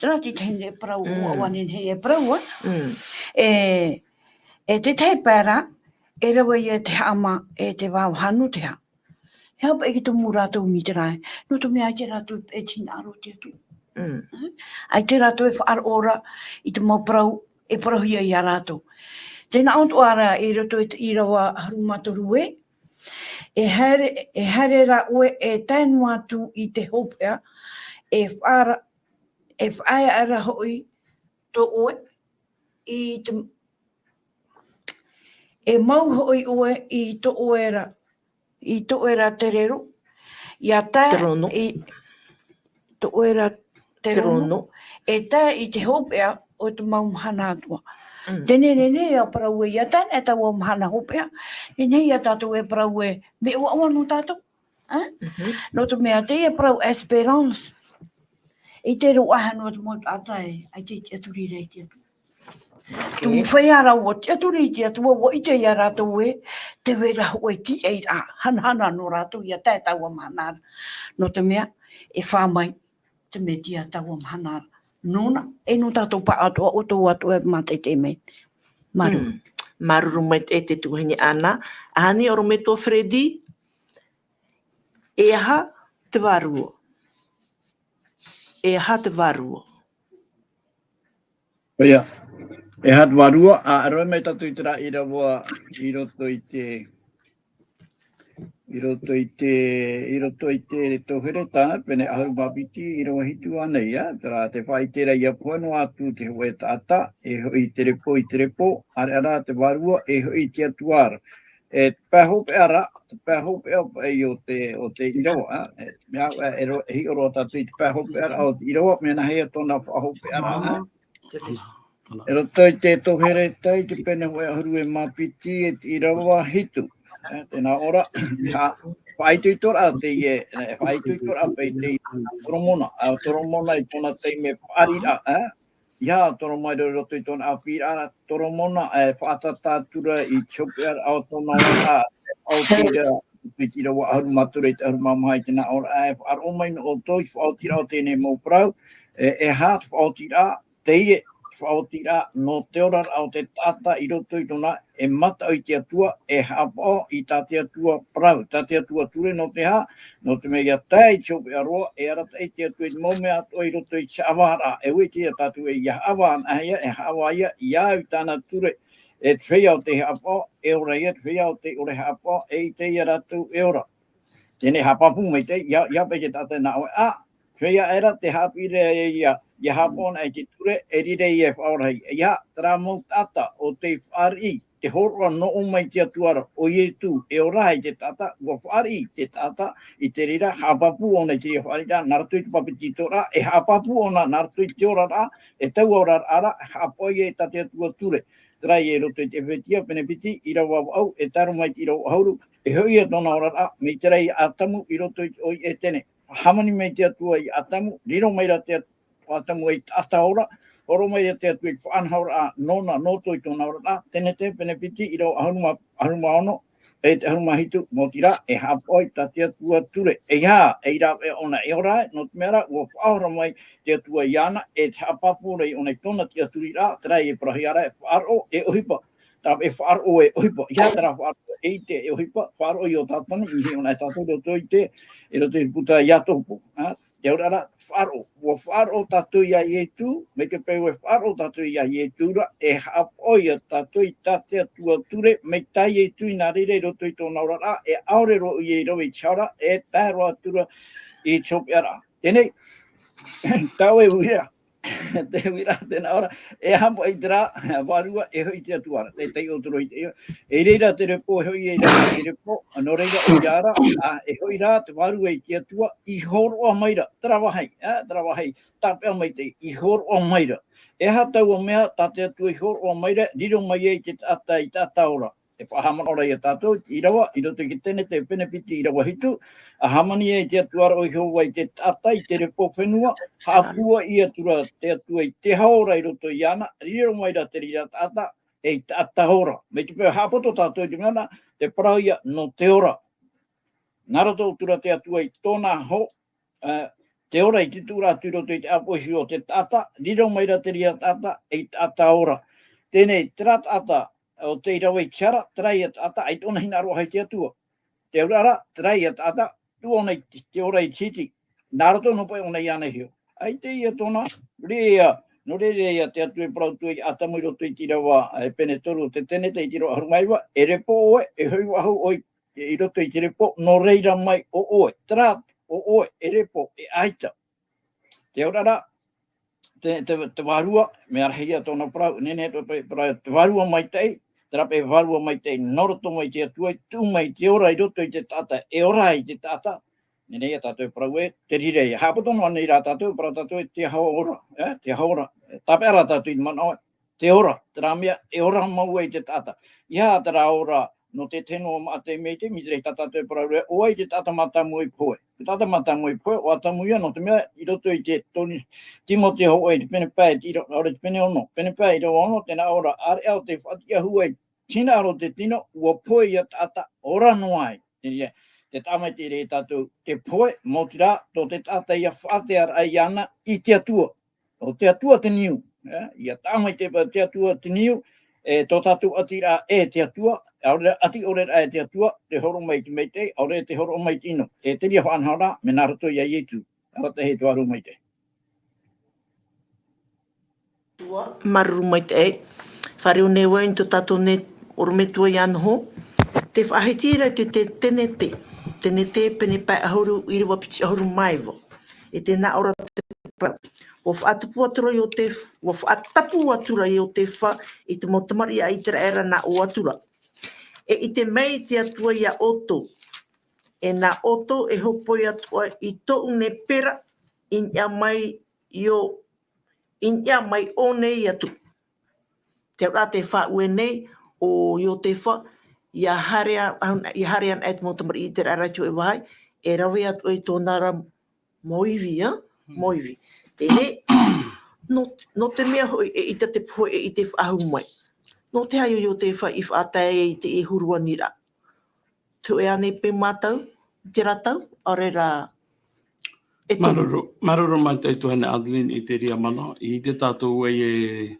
Tēnā ti teine e parau o awanen hei e parau, e te tei pēra, e rawe i te ama e te wāu hanu te ha. He hapa e ki tō mū rātou mi te rai, no tō mea te rātou e tina aro te atu. Ai te rātou e whaar ora i te mau parau e parahia i a rātou. Tēnā auto ara e roto i rawa haru matoru e haere ra ue e tēnu atu i te hopea e whaia ara hoi tō ue i te e mau hoi ue i tō uera te rero i a tā i tō uera te rono, e tā i te hopea o te mau mhana atua. Tēnei nei a parau e ia tāna e tau o mhana hopea, nei a tātou e parau e me ua ua no tātou. No te mea te e parau Esperance. I te ro aha no te motu atai, ai te aturi rei te atu. Tu whai ara o te aturi te atua, o i te ia rātou e, te wera hoi ti e a hanhana no rātou, ia tā e tau o mhana. No te mea, e whāmai, te me tia tau o mhana. Nona, e no tātou pa atua o tō atua e mātai te mei. Maru. Maruru mai te tuhaini ana. Ahani oro me tō Freddy, e aha te waruo. E aha te waruo. Oia, e aha te waruo, a aroe mai tatu i te rā i rawa i roto i te tohere tā, pene ahau mapiti i rawa hitu anei, tera te whai tera ia puano atu te hoe tāta, e hoi te repo, are ara te warua, e hoi te atuara. Pahope era, pahope o te iroa, mea hi oro tatu I pahope era o iroa, mena hea tona pahope era. Ero toi te tohere tai te pene hoi ahuru mapiti te irawa hitu. Tēnā ora, whaitui tora te ie, whaitui tora pe te toromona, toromona I tona te me whaarira, Ia toro mai roto I tona apira, toromona, whaatatatura I chopiar au tona ora, au tira, pitira wa ahuru mature te ahuru mamahai tēnā ora, ar omai no o toi, whaotira o tēne mō prau, hat whaotira, te ie, whaotira no te ora au te tata I roto I tona mata o I te atua hapo I tā te atua prau, tā te atua ture no te ha, no te mea tai chope aroa arata I te atua I mome ato I roto I chawara, ui te tatu ia awan ahia, hawa ia, iau tāna ture, twhea o te hapo, ora ia, twhea o te ore hapo, te ia ratu ora. Tēne hapapu mai te, ia pe te tata nā oe, twhea era te hapire ia hapona I te ture, rire ia whaorai. Ia, tera mō tata o te whaari, te horoa no o mai te atuara, o ie tu, ora I te tata, ua whaari te tata, I te rira, hapapu ona te ria whaari ra, naratu I te papiti tora, hapapu ona naratu I te ora ra, tau ora ara, hapoi ta te atua ture. Tera I roto I te whetia, penepiti, I rawa au, taru mai I rawa hauru, hoi tona ora ra, me te rei atamu, I roto I tene. Hamani mai te atua I atamu, riro mai ra te atamu I tata ora, oro mai te atua I whaanhaura nona noto I tona ora ra, tene te penepiti I rau ahuruma ono, te ahuruma hitu mo tira, hapoi ta te atua ture. Ia, ra ona ora, no te mera, ua whaora mai te atua iana, te hapapu rei ona I tona te aturi ra, tera prahi ara, whaaro ohipa. Tara whaaro ohipa, ia tera whaaro te ohipa, whaaro I o tatana, I ona tatu roto I te, roto I puta iatopu, te ora whaaro, ua whaaro tatu ia tu, me te pewe whaaro tatu ia tura, hapoi tatu I tate atua ture, me tai tu I nā rire roto I tōna ora ra, aore ro I ro I chaura, tae roa tura I chope ara. Tēnei, tau uira. Te wira tēnā ora, hapo I te rā, warua hoi te atuara, te otoro I te reira te repo, hoi reira te repo, no reira o iara, hoi rā te warua I te atua, I horoa maira, tarawahai, tāpea mai te, I horoa maira. Tau o mea, tā te atua I horoa maira, riro mai I te tata I tata ora. Te whahamana ora I tātou, I rawa, I roto ki tēne te penepiti I rawa hitu, hamani te atuara o I hoa I te tata I te repo whenua, hapua I atura te atua I te haora I roto I ana, riro mai ra te rira tata, tata hora. Me te pēr hapoto tātou I te mena, te parauia no te ora. Narato tura te atua I tōna ho, te ora I te tura atu roto I te apohi o te tata, riro mai ra te rira tata, tata hora. Tēnei, tera tata, o te irawa I tiara, trai at ata, ai tōna hina aroha I te atua. Te urara, trai at ata, tu ona te ora I titi. Narato no pai ona I ana hio. Ai te ia tōna, rea, no rea te atu prau tu I atamu roto I tirawa pene toru, te tene te I tirawa harumaiwa, repo oe, hoi wahu oi, I roto I te repo, no reira mai o oe, trat o oe, repo, aita. Te urara, te warua, me arhia tōna prau, nene te warua mai tei, terape warua mai te noroto mai te atua, tu mai te ora I roto I te tata, ora I te tata, nene ia tātou prau te rirei. Hapotono ana I rā tātou, prau tātou te hawa ora, te hawa ora. Tāpea rā tātou I mana oe, te ora, tera mea, ora mau I te tata. Ia tera ora, no te teno ma te mei te, mitrei tātou prau rea, oa I te tata matamu I poe. Tata matamu I poe, o atamu ia no te mea, I roto I te toni, Timote ho e te pene pai, ora te pene ono, pene pai ro ono, tēnā ora, are au te whatia hua tina aro te tino, ua poe ia tata ora noai. Te tamai te re tātou, te poe, mo te rā, tō te tata ia whatea ai ana, I te atua. O te atua te niu. Ia tamai te atua te niu, tō tātou ati rā te atua, ati ore rā te atua, te horo mai te meite, ore te horo mai tino. Te ria whanhara, me nā rato ia ietu. Arata he tuaru mai te. Maruru mai te ei. Whareo ne wain to tātou ne orometua I anu ho. Te whahitira te tene te. Tene te pene pai ahuru I rewa piti ahuru maiwa. E te nā ora te prau. O whaatapu atura I o te o whaatapu atura I o te wha I te motamari a I te era nā o atura. E I te mei te atua ia oto. E nā oto e hopo ia atua I tou ne pera in ia mai o nei atu. Te ora te wha ue nei o io te wha ia harea an et mo tamari I te raratu e wahai e rawe atu I tōna ra moivi, moivi. Tēne, no te mea hoi e ita te poe e I te whahu mai. No te haio io te wha I whaatai e te e hurua nira. Tu e ane pe mātau, te ratau, ore rā e tonu. Maruru mai te tuhane Adeline I te ria mana. I te tātou e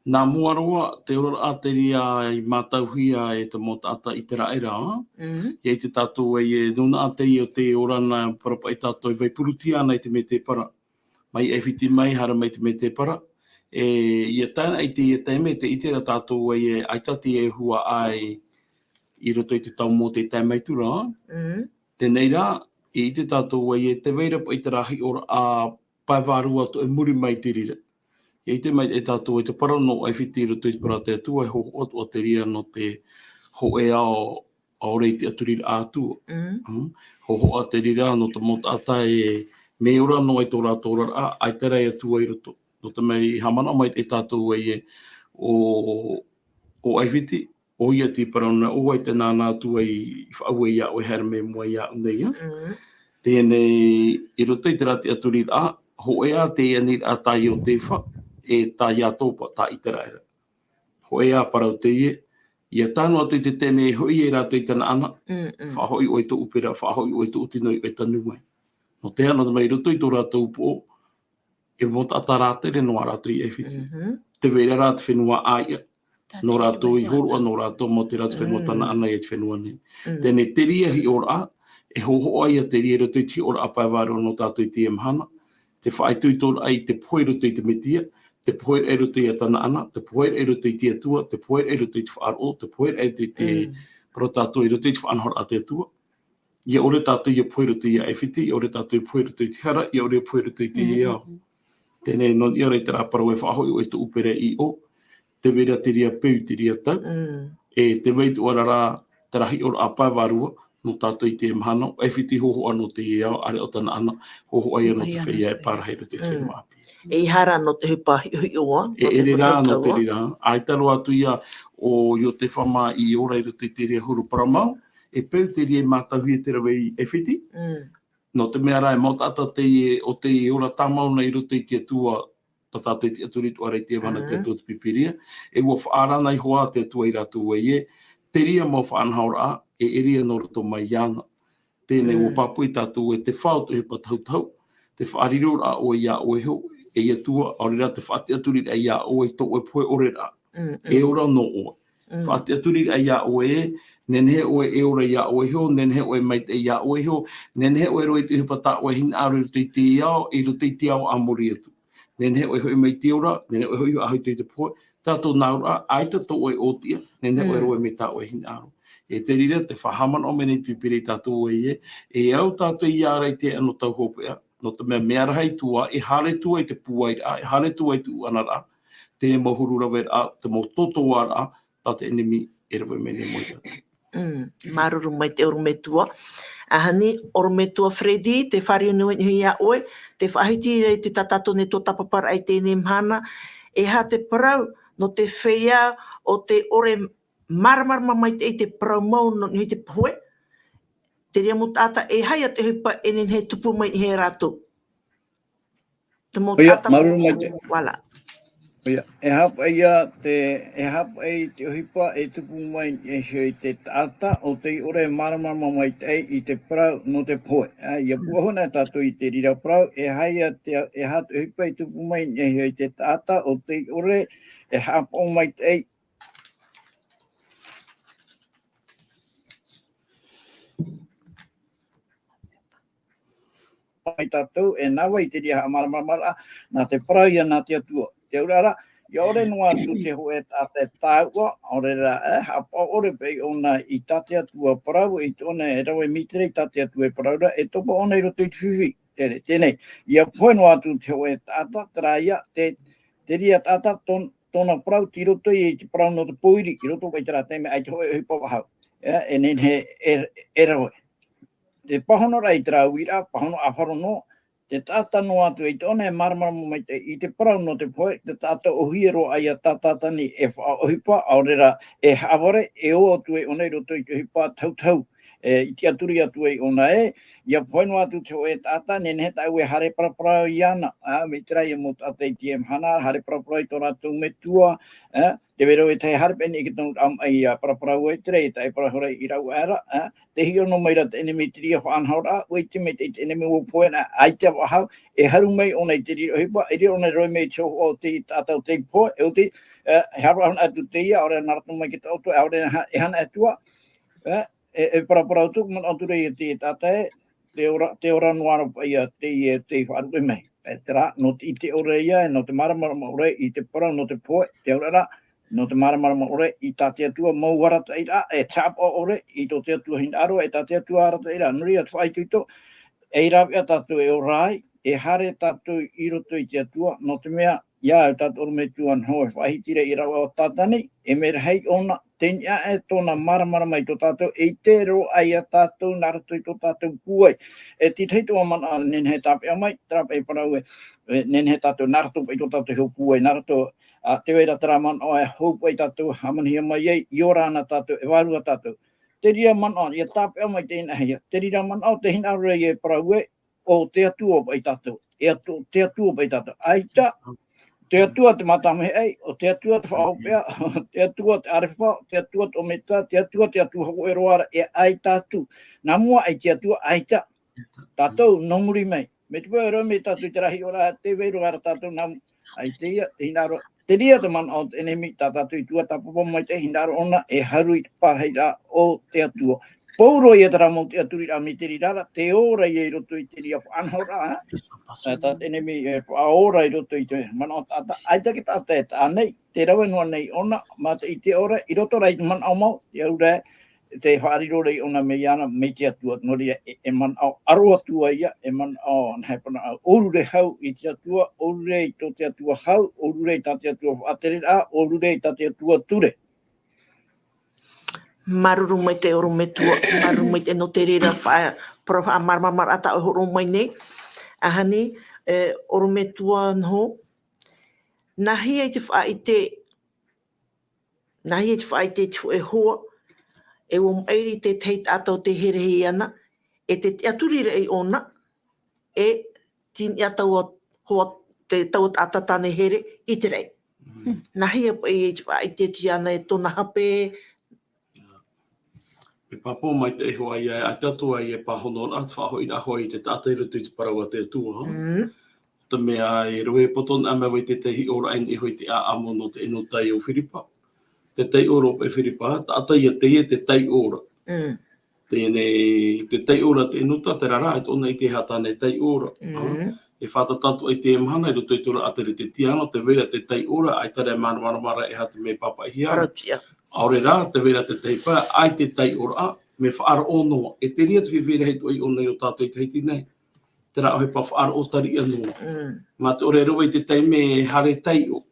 nā muaroa, te ora a te ria I mātauhia e te mota ata I te raera. I te tātou e nuna a te I o te ora na parapa I tātou e vai puruti ana I te me te para. Mai e whiti mai hara mai te me te para. Ia tāna I te me te ite ra tātou e aitati e hua ai I roto I te tau mō te tai mai tura. Tēnei rā, I te tātou e te veirapa I te rahi ora a paiwarua to e muri mai te rira. I te mai e tātou e te para no e whiti roto I te para te atua e ho atu o te ria no te ho e ao rei te aturira ātua. Ho a te rira no te mota ata e me ora no e tō rātou a ai te rei atua I roto. No te mei hamana mai e tātou e o ai whiti. O ia te parana, o ai te nāna atu I whaua ia o hera me mua ia unei. Tēnei, I roto I te rati aturi a, ho ea te anir a tai o te wha, e tā ia tōpa, tā I te raera. Ho ea parau te ia tānu atu I te tēne hoi e rātou I tana ana, whahoi o I tō upera, whahoi o I tō utinoi o I tanu mai. No te hana mai roto I tō rātou po, e mota ata rātere no a rātou I e whiti. Te veira rāt whenua aia. No rātou I horua, no rātou mo te rātou whenua tana ana I te whenua nei. Tēnei te ria hi ora a, e hoho ai a te ria roto I te ora a paiwaro no tātou I te emhana. Te whaitui tōra ai te poe roto I te metia, te poe e roto I a tana ana, te poe e roto I te atua, te poe e roto I te whaaro, te poe e roto I te pro tātou I roto I te whaanhora a te atua. Ia ore tātou I a poe roto I a ewhiti, ia ore tātou I poe roto I te hara, ia ore poe roto I te iau. Tēnei non ia rei te rāparo e whahoi o I te upere I o, te vera te ria peu te ria tau, e te veitu ora rā te rahi ora a paiwarua, no tātou I te mahana, e whiti hoho anō te iau, are o tana ana, hoho ai anō te whea e pārahero te whenua api. E I hara no te hupa hui oa. E ere rā no te rira. Ai taro atu ia o io te whama I ora I roto I te ria huru paramau, e peu te ria mātahui te rawe I e whiti. No te mea rai, mō tata o te ora tamau nei roto I te atua, tātou I te aturitu arei te wana te atua te pipiria, e ua whaarana I hoa te atua I rātou e, te ria mō whaanhaura a, e eria no roto mai iana. Tēnei ua papu I tātou e te whao te hepa tautau, te whaarirura o ia o eho, e atua, aurera te whaate aturira ia o e tō e poe orera, e ora no o. Whaate aturira ia o e, nenhe o e ora ia o eho, nenhe o e maite ia o eho, nenhe o e roi te hepa ta o e hina aru I te iao, I roto I te iao amori atu. Nenhe o e hoi mai te ora, nenhe o e hoi ahoi te poe, tātou naura, aita tō o e otia, nenhe o e roi me tā o e hina aru. E te rira, te whahaman o mene pipiri tātou e au tātou I ārei te ano tau hopea, no te mea rahai tua, e hare tua I te puai a, e hare tua I te uanara, te mohuru rawe a, te mo toto ara, tā te enemi e rawe mene moi atu. Maruru mai te orumetua. Ahani, orumetua Freddy, te whare unu hui a oe, te whahiti rei te tatato ne tō tapapara ai tēnei mhana, e ha te parau no te whea o te ore maramarama mai te parau mau no ni te poe, te ria mo tata e hai a te hupa e nen he tupu mai he rātou. Te mo tata maruru mai te. Wala. Ia, e hapa ai te hipa e tupu mai e hoi te tata o te ore maramama mai te I te parau no te poe. Ia puahona tātou I te rira parau, e hai a te hatu hipa e tupu mai e hoi te tata o te ore e hapa o mai te mai tātou e nawa I te ria maramara nā te parau ia nā te atua. Te urara, I ore noa tu te hoe tāte tāua, ore rā, hapa ore pei ona I tāte atua parau, I tōna e rawe mitere I tāte atua e parau ra, e topa ona I roto I te whiwhi. Tēnei, ia poe noa tu te hoe tāta, tera ia, te ria tāta tōna parau, ti roto I te parau no te poiri, I roto kai tera teime, ai te hoe hipa wahau. e nen he erawe. Te pahono rai trauira, pahono awharono, te tata no atu e tone marmara mai te I te parau no te poe, te tata ohiero ai a tatatani e whaohipa, aorera e haware, e o atu e onei roto I te hipa tau, I te aturi atu e ona ia poe no atu te o e tata, nene he tau e hare paraparau I ana, me trai e mo tata I te hana, hare paraparau I tō rātou me tua, te wero e te harpeni I ke tonu am ai a paraparau e tere, e tai parahora I rau ara, te hio no mai rata enemi te ria whaanhaura, oi te me te enemi o poena, ai te wahau, e haru mai o nei te ria hipa, e ria o nei roi mei tō o te tātou te poe, e o te, hara hana atu te ia, ora naratu mai ki te auto, ora e hana atua, e paraparau tuku man atu rei e te tātai, te ora noara pa ia te whaarui mai. E tera, no I te ora ia, no te maramara ore, I te parau, no te poe, te ora no te maramara ore, I tā te atua mau warata I ra, e tapa ore, I tō te atua hin aro, e tā te atua arata I ra, nuri atu whai tuito, e rapi a tātou e orai, e hare tātou I roto I te atua, no te mea, ia e tātou me tuan hoa, whahitire I rawa o tātani, e mera hei ona, tenia e tōna maramara mai tō tātou, e te ro ai a tātou, narato I tō tātou kuai. E ti teito a mana, nen he tāpe a mai, tāpe e parau nen he tātou, narato I tō tātou heo kuai, narato, te weira tara man o e houpu I tātou, hamanhia mai ei, I ora ana tātou, e wārua tātou. Te ria man o, ia tāpe a mai te hina heia, te ria man o, te hina rei e parau o te atua pai tātou, te atua pai tātou. Aita, te atua te matame ei, o te atua te whaopea, te atua te arewa, te atua te ometa, te atua hoko e roara, e ai tātou. Nā mua ai te atua aita, tātou nomuri mai. Me te pua rau me tātou te rahi ora, te veiru ara tātou nam, ai te ia, te hinaro. Te ria te man o te enemi, tātou I tua tapupo mai te hinaro ona, e haru I te parheira o te atua. Pauro I atara mo te aturi a me te rirara, te ora I roto I te ria whanhaura, tā te enemi e ora I roto I te man o tāta, aita ki tāta e tā nei, te rawe noa nei ona, ma te I te ora, I roto rei man au mau, te aura te whaariro rei ona me iana, me te atua, nori e man au aro atua ia, e man au, hepana au, oru re hau I te atua, oru re I tō te atua hau, oru re I tā te atua whaaterera, oru re I tā te atua ture. Maruru mai te oro me tua, maruru mai te no te rira whae, profa a marmamar ata o horo mai nei. Ahani, oro me tua nho, nahi ai te whae te tu e hoa, e o mairi te teit ato te herehi ana, e te aturira I ona, e tini atau hoa te tau atatane here I te rei. Nahi ai te whae te tiana e tona hape, Me papo mai te hoa ia, a tatua ia pahono, at whahoi na hoi te tāteira tu te parawa te tua. Ta mea e roe poton ama wai te tehi ora ain I hoi te a amo no te ino tai o Whiripa. Te tai ora o Whiripa, ta ata ia te tai ora. Te tai ora te inuta, te rara, et ona I te hatane tai ora. E whatatatu ai te emhana, I roto I tura atari te tiano, te vera te tai ora, ai tare mara e hatu me papa I hiara. Aore rā, te vera te teipa, ai te tai ora, me whaara o noa. E te ria te whiwhira heitu ai o nei o tātou I te heiti nei. Te rā ohe pa whaara o tari anoa. Ma te ore rua I te teime e hare tai o,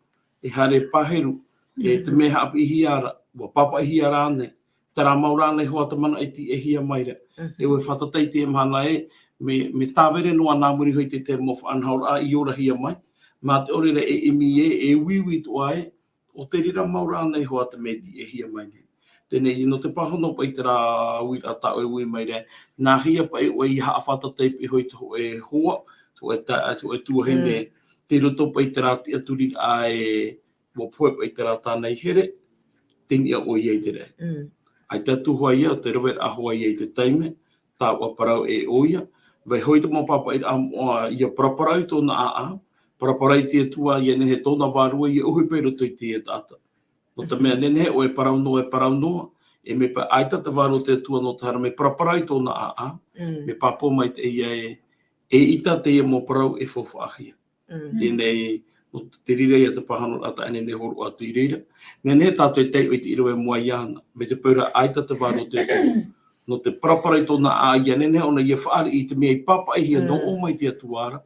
e hare paheru, e te meha api I hiara, wa papa I hiara ane. Te rā maura nei hoa te mana I ti e hia maire. E oe whatatai te emhana me tāwere noa nā muri hoi te mo whaanhaura I ora hia mai. Ma te ore re e emi e wiwi tu ai, o te rira maura nei hoa te meti e hia mai nei. Tēnei, no te pahono pa I te rā uira ta o e ui mai re, nā hia pa o I haa whatatai pi hoi to e hoa, so e tuahene, te roto pa I te rā ti aturi a e mo poe pa I te rā tānei here, tini a o iei te re. Ai te atuhua ia, te rower ahua iei te taime, tā ua parau e oia, vai hoi te mo papa ia paraparau tōna a, paraparai te atua ia nehe tōna wārua ia uhi pei roto I te tata. No te mea nenehe o e parau noa, e me pa aita te wāro te atua no te hara me paraparai tōna a, me papo mai te ia e ita te ia mo parau e whawhaahia. Tēnei, no te rira ia te pahano ata ane ne horu atu I reira. Nenehe tātou e tei o I te irawe mua iana, me te paura aita te wāro te atua. No te paraparai tōna a ia nenehe ona ia whaari I te mea I papa I hia no o mai te atuara,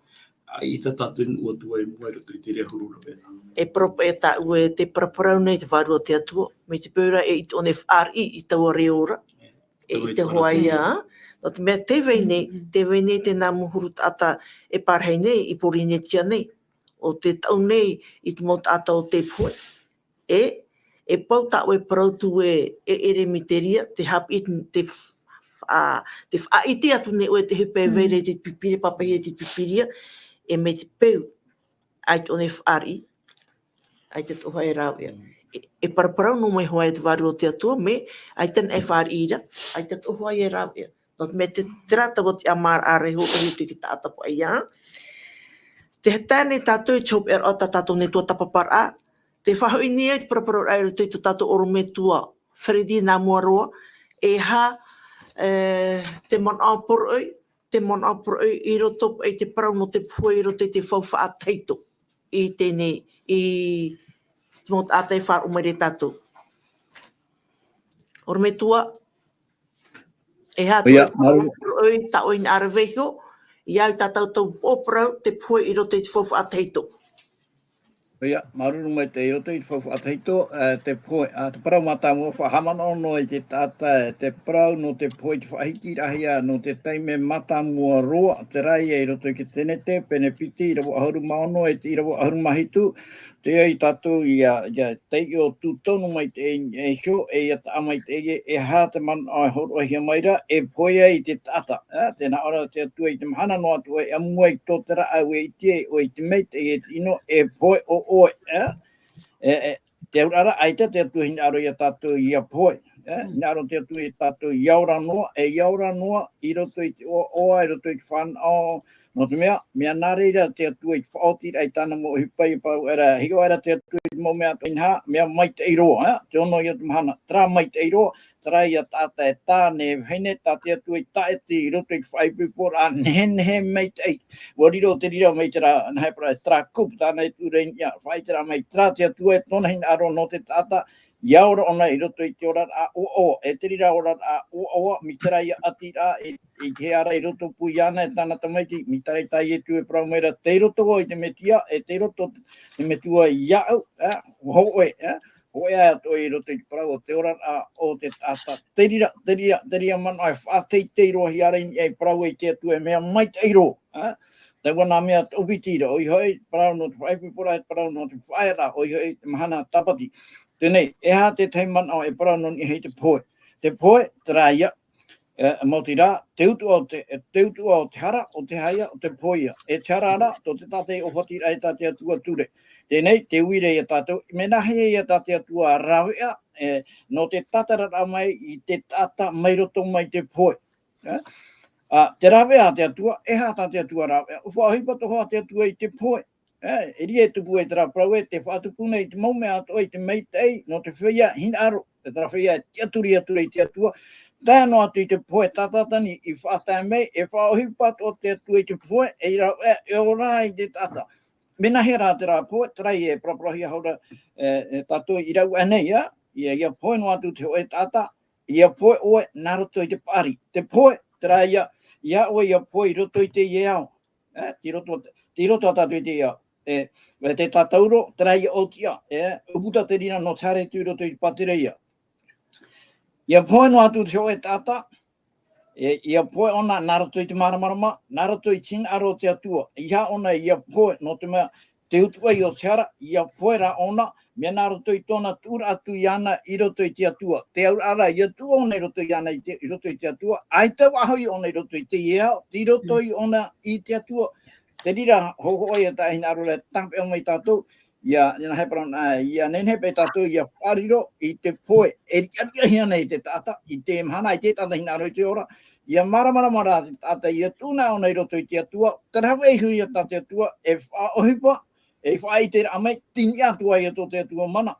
I ta tātou ua tua I mua roto I te rea hurura wera. E propa e tā ue te paraparau nei te wārua te atua, me te pēra e I tōne whaari I taua reora, e te hoa ia. No te mea te wei te nā muhuru tata e parhei nei, i pori ne tia nei. O te tau nei, i te mo tata o te pui. E pau tau e parautu e ere miteria, te hapi te whaiti atu ne oe te hepe veire te pipiri, papai te pipiria, e me te peu, ai te one whaari, ai te toha e rau ia. E paraparau no mai hoa e te waru o te atua, me, ai ten e whaari ira, ai te toha e rau ia. No me te trata o te amara areho, e te ki tāta po ia. Te hetane tātou e chop e rata tātou ne tua tapapara, te whahoi ni e te paraparau ai roto i te tātou oro me tua, Fredi nā muaroa, e ha te mon aporoi, i roto i te parau no te pui, i roto i te whauwha teito, i tēnei, i te mot ātai whār umere tātou. Oro me tua, e ha tu e aporoi, ta oi ni araweho, i au tātou tau oprau, te pui, i roto i te whauwha teito. Ia, maruru mai te roto i te whauwha ateito, te poi, te parau mata mua whahamana ono i te tata, te parau no te poi te whahiki rahia, no te teime mata mua roa, te rai e roto i ke tenete, pene piti, i rawa ahuru maono, e te i rawa ahuru mahitu, te ai tātou i teiki o tūtonu mai te e hio, e ia ta amai te e hā te man ai horo ahia maira, e poi i te tata, tēnā ora te atua i te mahana no atua, e amua i tōtera au e i te, o i te meit, e te ino, e poi o oe, te aurara aita te atua hina aro i a tātou i a poi, hina aro te atua i tātou i aura noa, e aura noa, i roto i te oa, i roto i te whanau, no te mea nāreira te atua i te whaotira i tāna mo hipai i pau, hiko era te atua i te mo mea to inha, mea mai te iroa, te ono i atu mahana, tra mai te iroa, tra i a tāta e tāne, heine tā te atua i taeti i roto i te whaipupora, nehe mai te eit, wariro te rira mai te rā, nahe para, tra kupu tāna i tūrein, whaitera mai tra te atua e tona hina aro no te tāta, iaura ona i roto i te ora a o, e te rira ora a o, mi tera i atira, i te ara i roto pui ana e tāna tamaiti, mi tera i tai e tu e prau meira, te roto o i te metia, e te roto te metua i au, hoe, hoe a to i roto i te prau o te ora a o te tata, te rira manu ai whātei te rohi arein e prau i te atu e mea mai te iro, te wana mea upitira, oi hoi, prau no te whaipupura, prau no te whaera, oi hoi, te mahana tapati. Tēnei, e hā te teiman au e parau non i hei te poe. Te poe, te rāia, mo te rā, te utu o te hara, o te haia, o te poia. E te hara ara, to te tate o hotira e tate atua ture. Tēnei, te uire i a tātou, me nahe i a tate atua rawea, no te tatara mai i te tata mai roto mai te poe. Te rawea te atua, e hā tate atua rawea. Uwha hipa tohoa te atua i te poe. E rie tupu e tera prau e te whaatupuna i te maume ato i te meitei no te whia hina aro. Te tera whia te aturi i te atua. Tēno atu i te poe tatatani i whaatai mei e whaohipat o te atua i te poe e rau e ora i te tata. Mena hera te rā poe, trai e praprahi haura tātou i rau anei ia poe no atu te oe tata, ia poe oe nā roto i te pari. Te poe, trai ia oe ia poe i roto i te iau. Ti roto a tātou i te iau. Te tatauro, trai o tia, uputa te rina no tare tu roto i patereia. Ia poe no atu te oe tata, ia poe ona naroto i te maramarama, naroto i tina aro te atua. Ia ona ia poe no te mea te utua i o te hara, ia poe ra ona, mea naroto i tōna tūra atu i ana i roto i te atua. Te aur ara i atua ona i roto i ana i roto i te atua, ai tau ahoi ona i roto i te iau, ti roto i ona i te atua. Te rira hohoi e tahi naro le tampe o mai tātou, ia nenhepe tātou, ia whariro i te poe, e riaria nei te tata, i te mhana i te tata hinaro i te ora, ia mara te tata, ia tūna ona i roto i te atua, te rawe i hui a te atua, e whaohipa, e whai te amai, tini atua i ato te atua mana.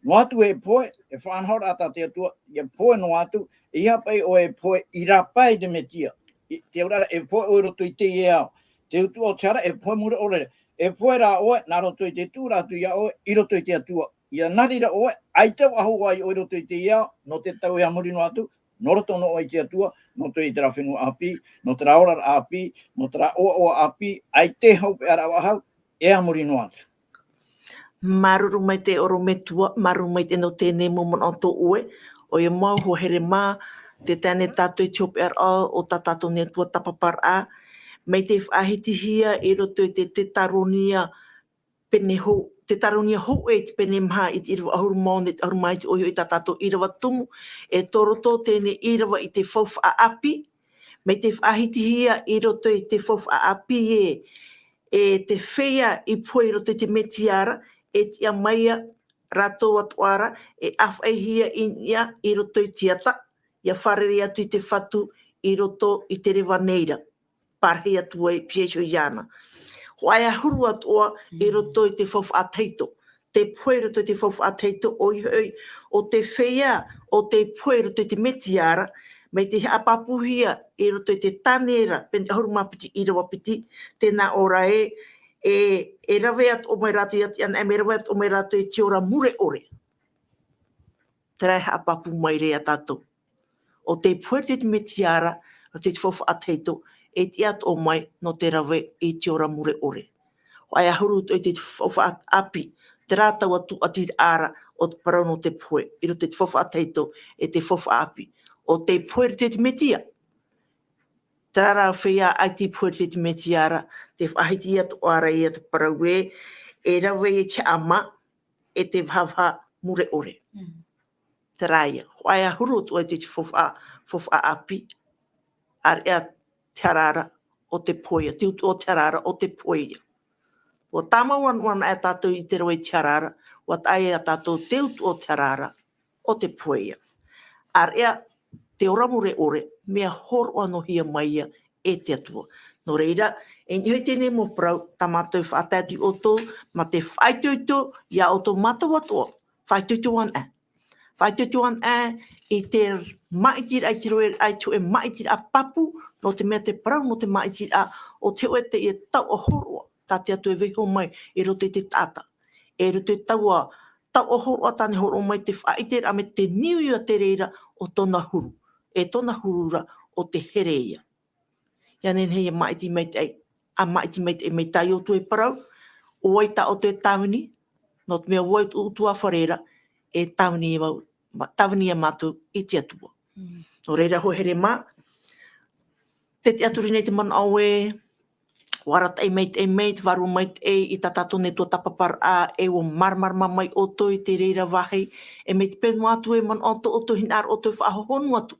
No atu e poe, e whanhora ata te atua, ia poe no atu, i hapai o e poe, i rapai te metia, te urara e poe o roto i te iau. Te utu o te hara, e poe mura ore, e poe rā oe, nā roto i te tūra atu ia oe, i roto i te atua. Ia narira oe, ai tau aho ai o roto i te iau, no te tau e amuri no atu, no roto no i te atua, no te i te rawhenua api, no te raora api, no te ra oa api, ai te haupe ara wahau, e amuri no atu. Maruru mai te oro me tua, maruru mai te no tēnei momon o tō ue, o ia mau ho here mā, te tane tātou i tiope ar o tā tātou ne tua tapapar a, mei te whahitihia i roto i te taronia pene ho, te taronia ho e te pene maha i te irawa ahuru maone, ahuru mai te oio i tā tātou irawa tumu, e toroto tēne irawa i te whauwha a api, mei te whahitihia i roto i te whauwha a api e te whea i pui roto i te metiara, e tia maia rātou atuara, e awhaihia ia i roto i tiata, ia wharere atu i te whatu i roto i te rewa neira, parhi atu ai piesho iana. Hoai ahuru atua i roto i te whauwha a teito, te pui roto i te whauwha a teito, o te whea, o te pui roto i te metiara, mei te apapuhia i roto i te tanera, pente ahuru mapiti i rawa piti, tēnā ora e rawe atu o mai rātu i ati ana, e me rawe atu o mai rātu i te ora mure ore. Te rai apapu mai rea tātou. O te puerte te metiara, o te whauwha a teito, e te atu o mai no te rawe i te ora mure ore. Hoai ahuru i te whauwha api, te rātau atu ati ara o te parau no te pue, i ro te whauwha a teito e te whauwha api. O te puerte te metia, te rara whea ai te puerte te metiara, te whahiti atu ara i atu parau e rawe e te ama, e te whawha mure ore. Te raia, hoai ahuru atu ai te whauwha api, ar ea te arara o te poia, te utu o te arara o te poia. O tamau wan e tātou i te rawe te arara, o tai e tātou te utu o te arara o te poia. Ar ea te ora mure ore, mea horo ano hia maia e te atua. No reira, e nihui tēnei mo prau, ta mātou whaatatu o tō, ma te whaitutu, ia o tō mātou atoa, whaitutu an e. Whaitutu an e, i te maitir ai te roe ai tu e maitir a papu, no te mea te prau, no te maitir a, o te oe te i tau o horoa, ta te atu e veho mai, e rote te tata. E rote tau o horoa tane horo mai te whaitir, a me te niuia te reira o tōna huru. E tōna hurura o te hereia. Ia nen hei maiti mei te ei, a maiti mei te mei tai o tu e parau, o oita o te tauni, no te mea woi utua wharera, e tauni e mātou i te atua. No reira ho here mā, te aturi nei te mana au warata e mei te waru mei te i tatato ne tua tapapar a e o marmarma mai o to i te reira wahi, e mei te penu atu e man o to hinar o to whahohonu atu.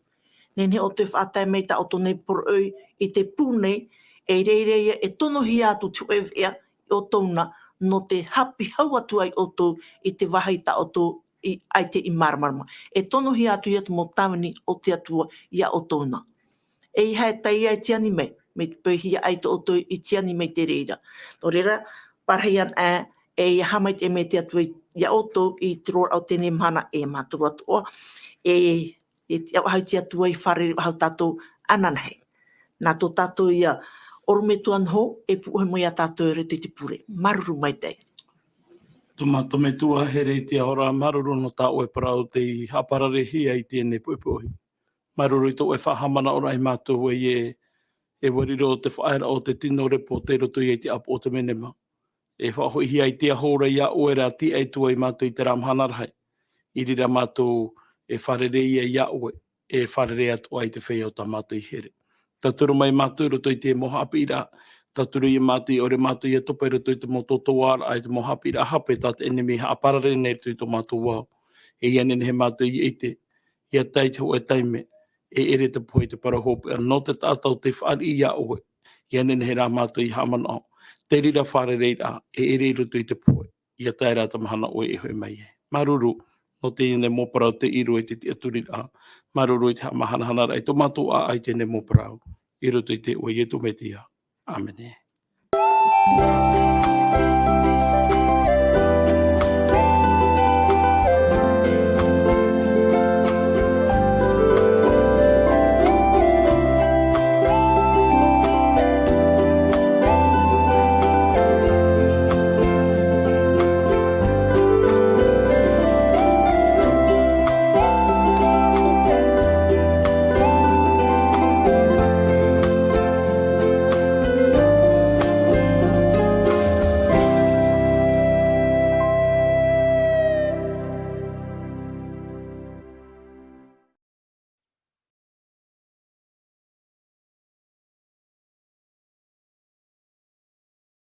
Nene o te whaatai mei ta o to nei poroi i te pūnei, e reireia e tono hi atu tu e vea o tōna no te hapi hau atu ai o to i te wahi ta o to ai te i marmarma. E tono hi atu i atu mo tawini o te atua ia o tōna. E iha e tai ai tiani mei, me te pēhia ai to o to i tiani mei te reira. No reira, parahian e iha mai te mei te atua ia o to i te roa au tēne mana e mātua atua. E te au hau te atua i whare hau tātou ananhei. Nā tō tātou ia orume tuan ho, e puhe mo ia tātou e rete te pure. Maruru mai tei. Tomato me tua here te ahora maruru no tā oe parau te haparare hia i tēnei puepohi. Maruru i tō e whahamana ora i mātou e wariro o te whaera o te tino repo te roto i te apo o te menema. E whahoi hia i te ahora ia oera ti ai tua i mātou i te ramhanarhai. I rira mātou e wharere ia ia oe, e wharere atua i te whea o tā mātou i here. Taturu mai mātou roto i te moha apira, taturu i mātou i ore mātou i topa i roto i te mototo wāra, ai te moha apira hape tā te enemi ha aparare nei roto i tō mātou wāu. E ianen he mātou i eite, ia tai te hoe taime, e ere te poe te parahope, no te tātau te whaari ia oe, ianen he rā mātou i hamana o. Te rira wharereira, e ere i roto i te poe, ia tai rā tamahana oe e hoe mai e. Maruru, no te ine mōparau te iru e te aturira, maruru i te hamahanahana rai, tō mātou a ai tēne mōparau, i roto i te oe e tō metia. Amen.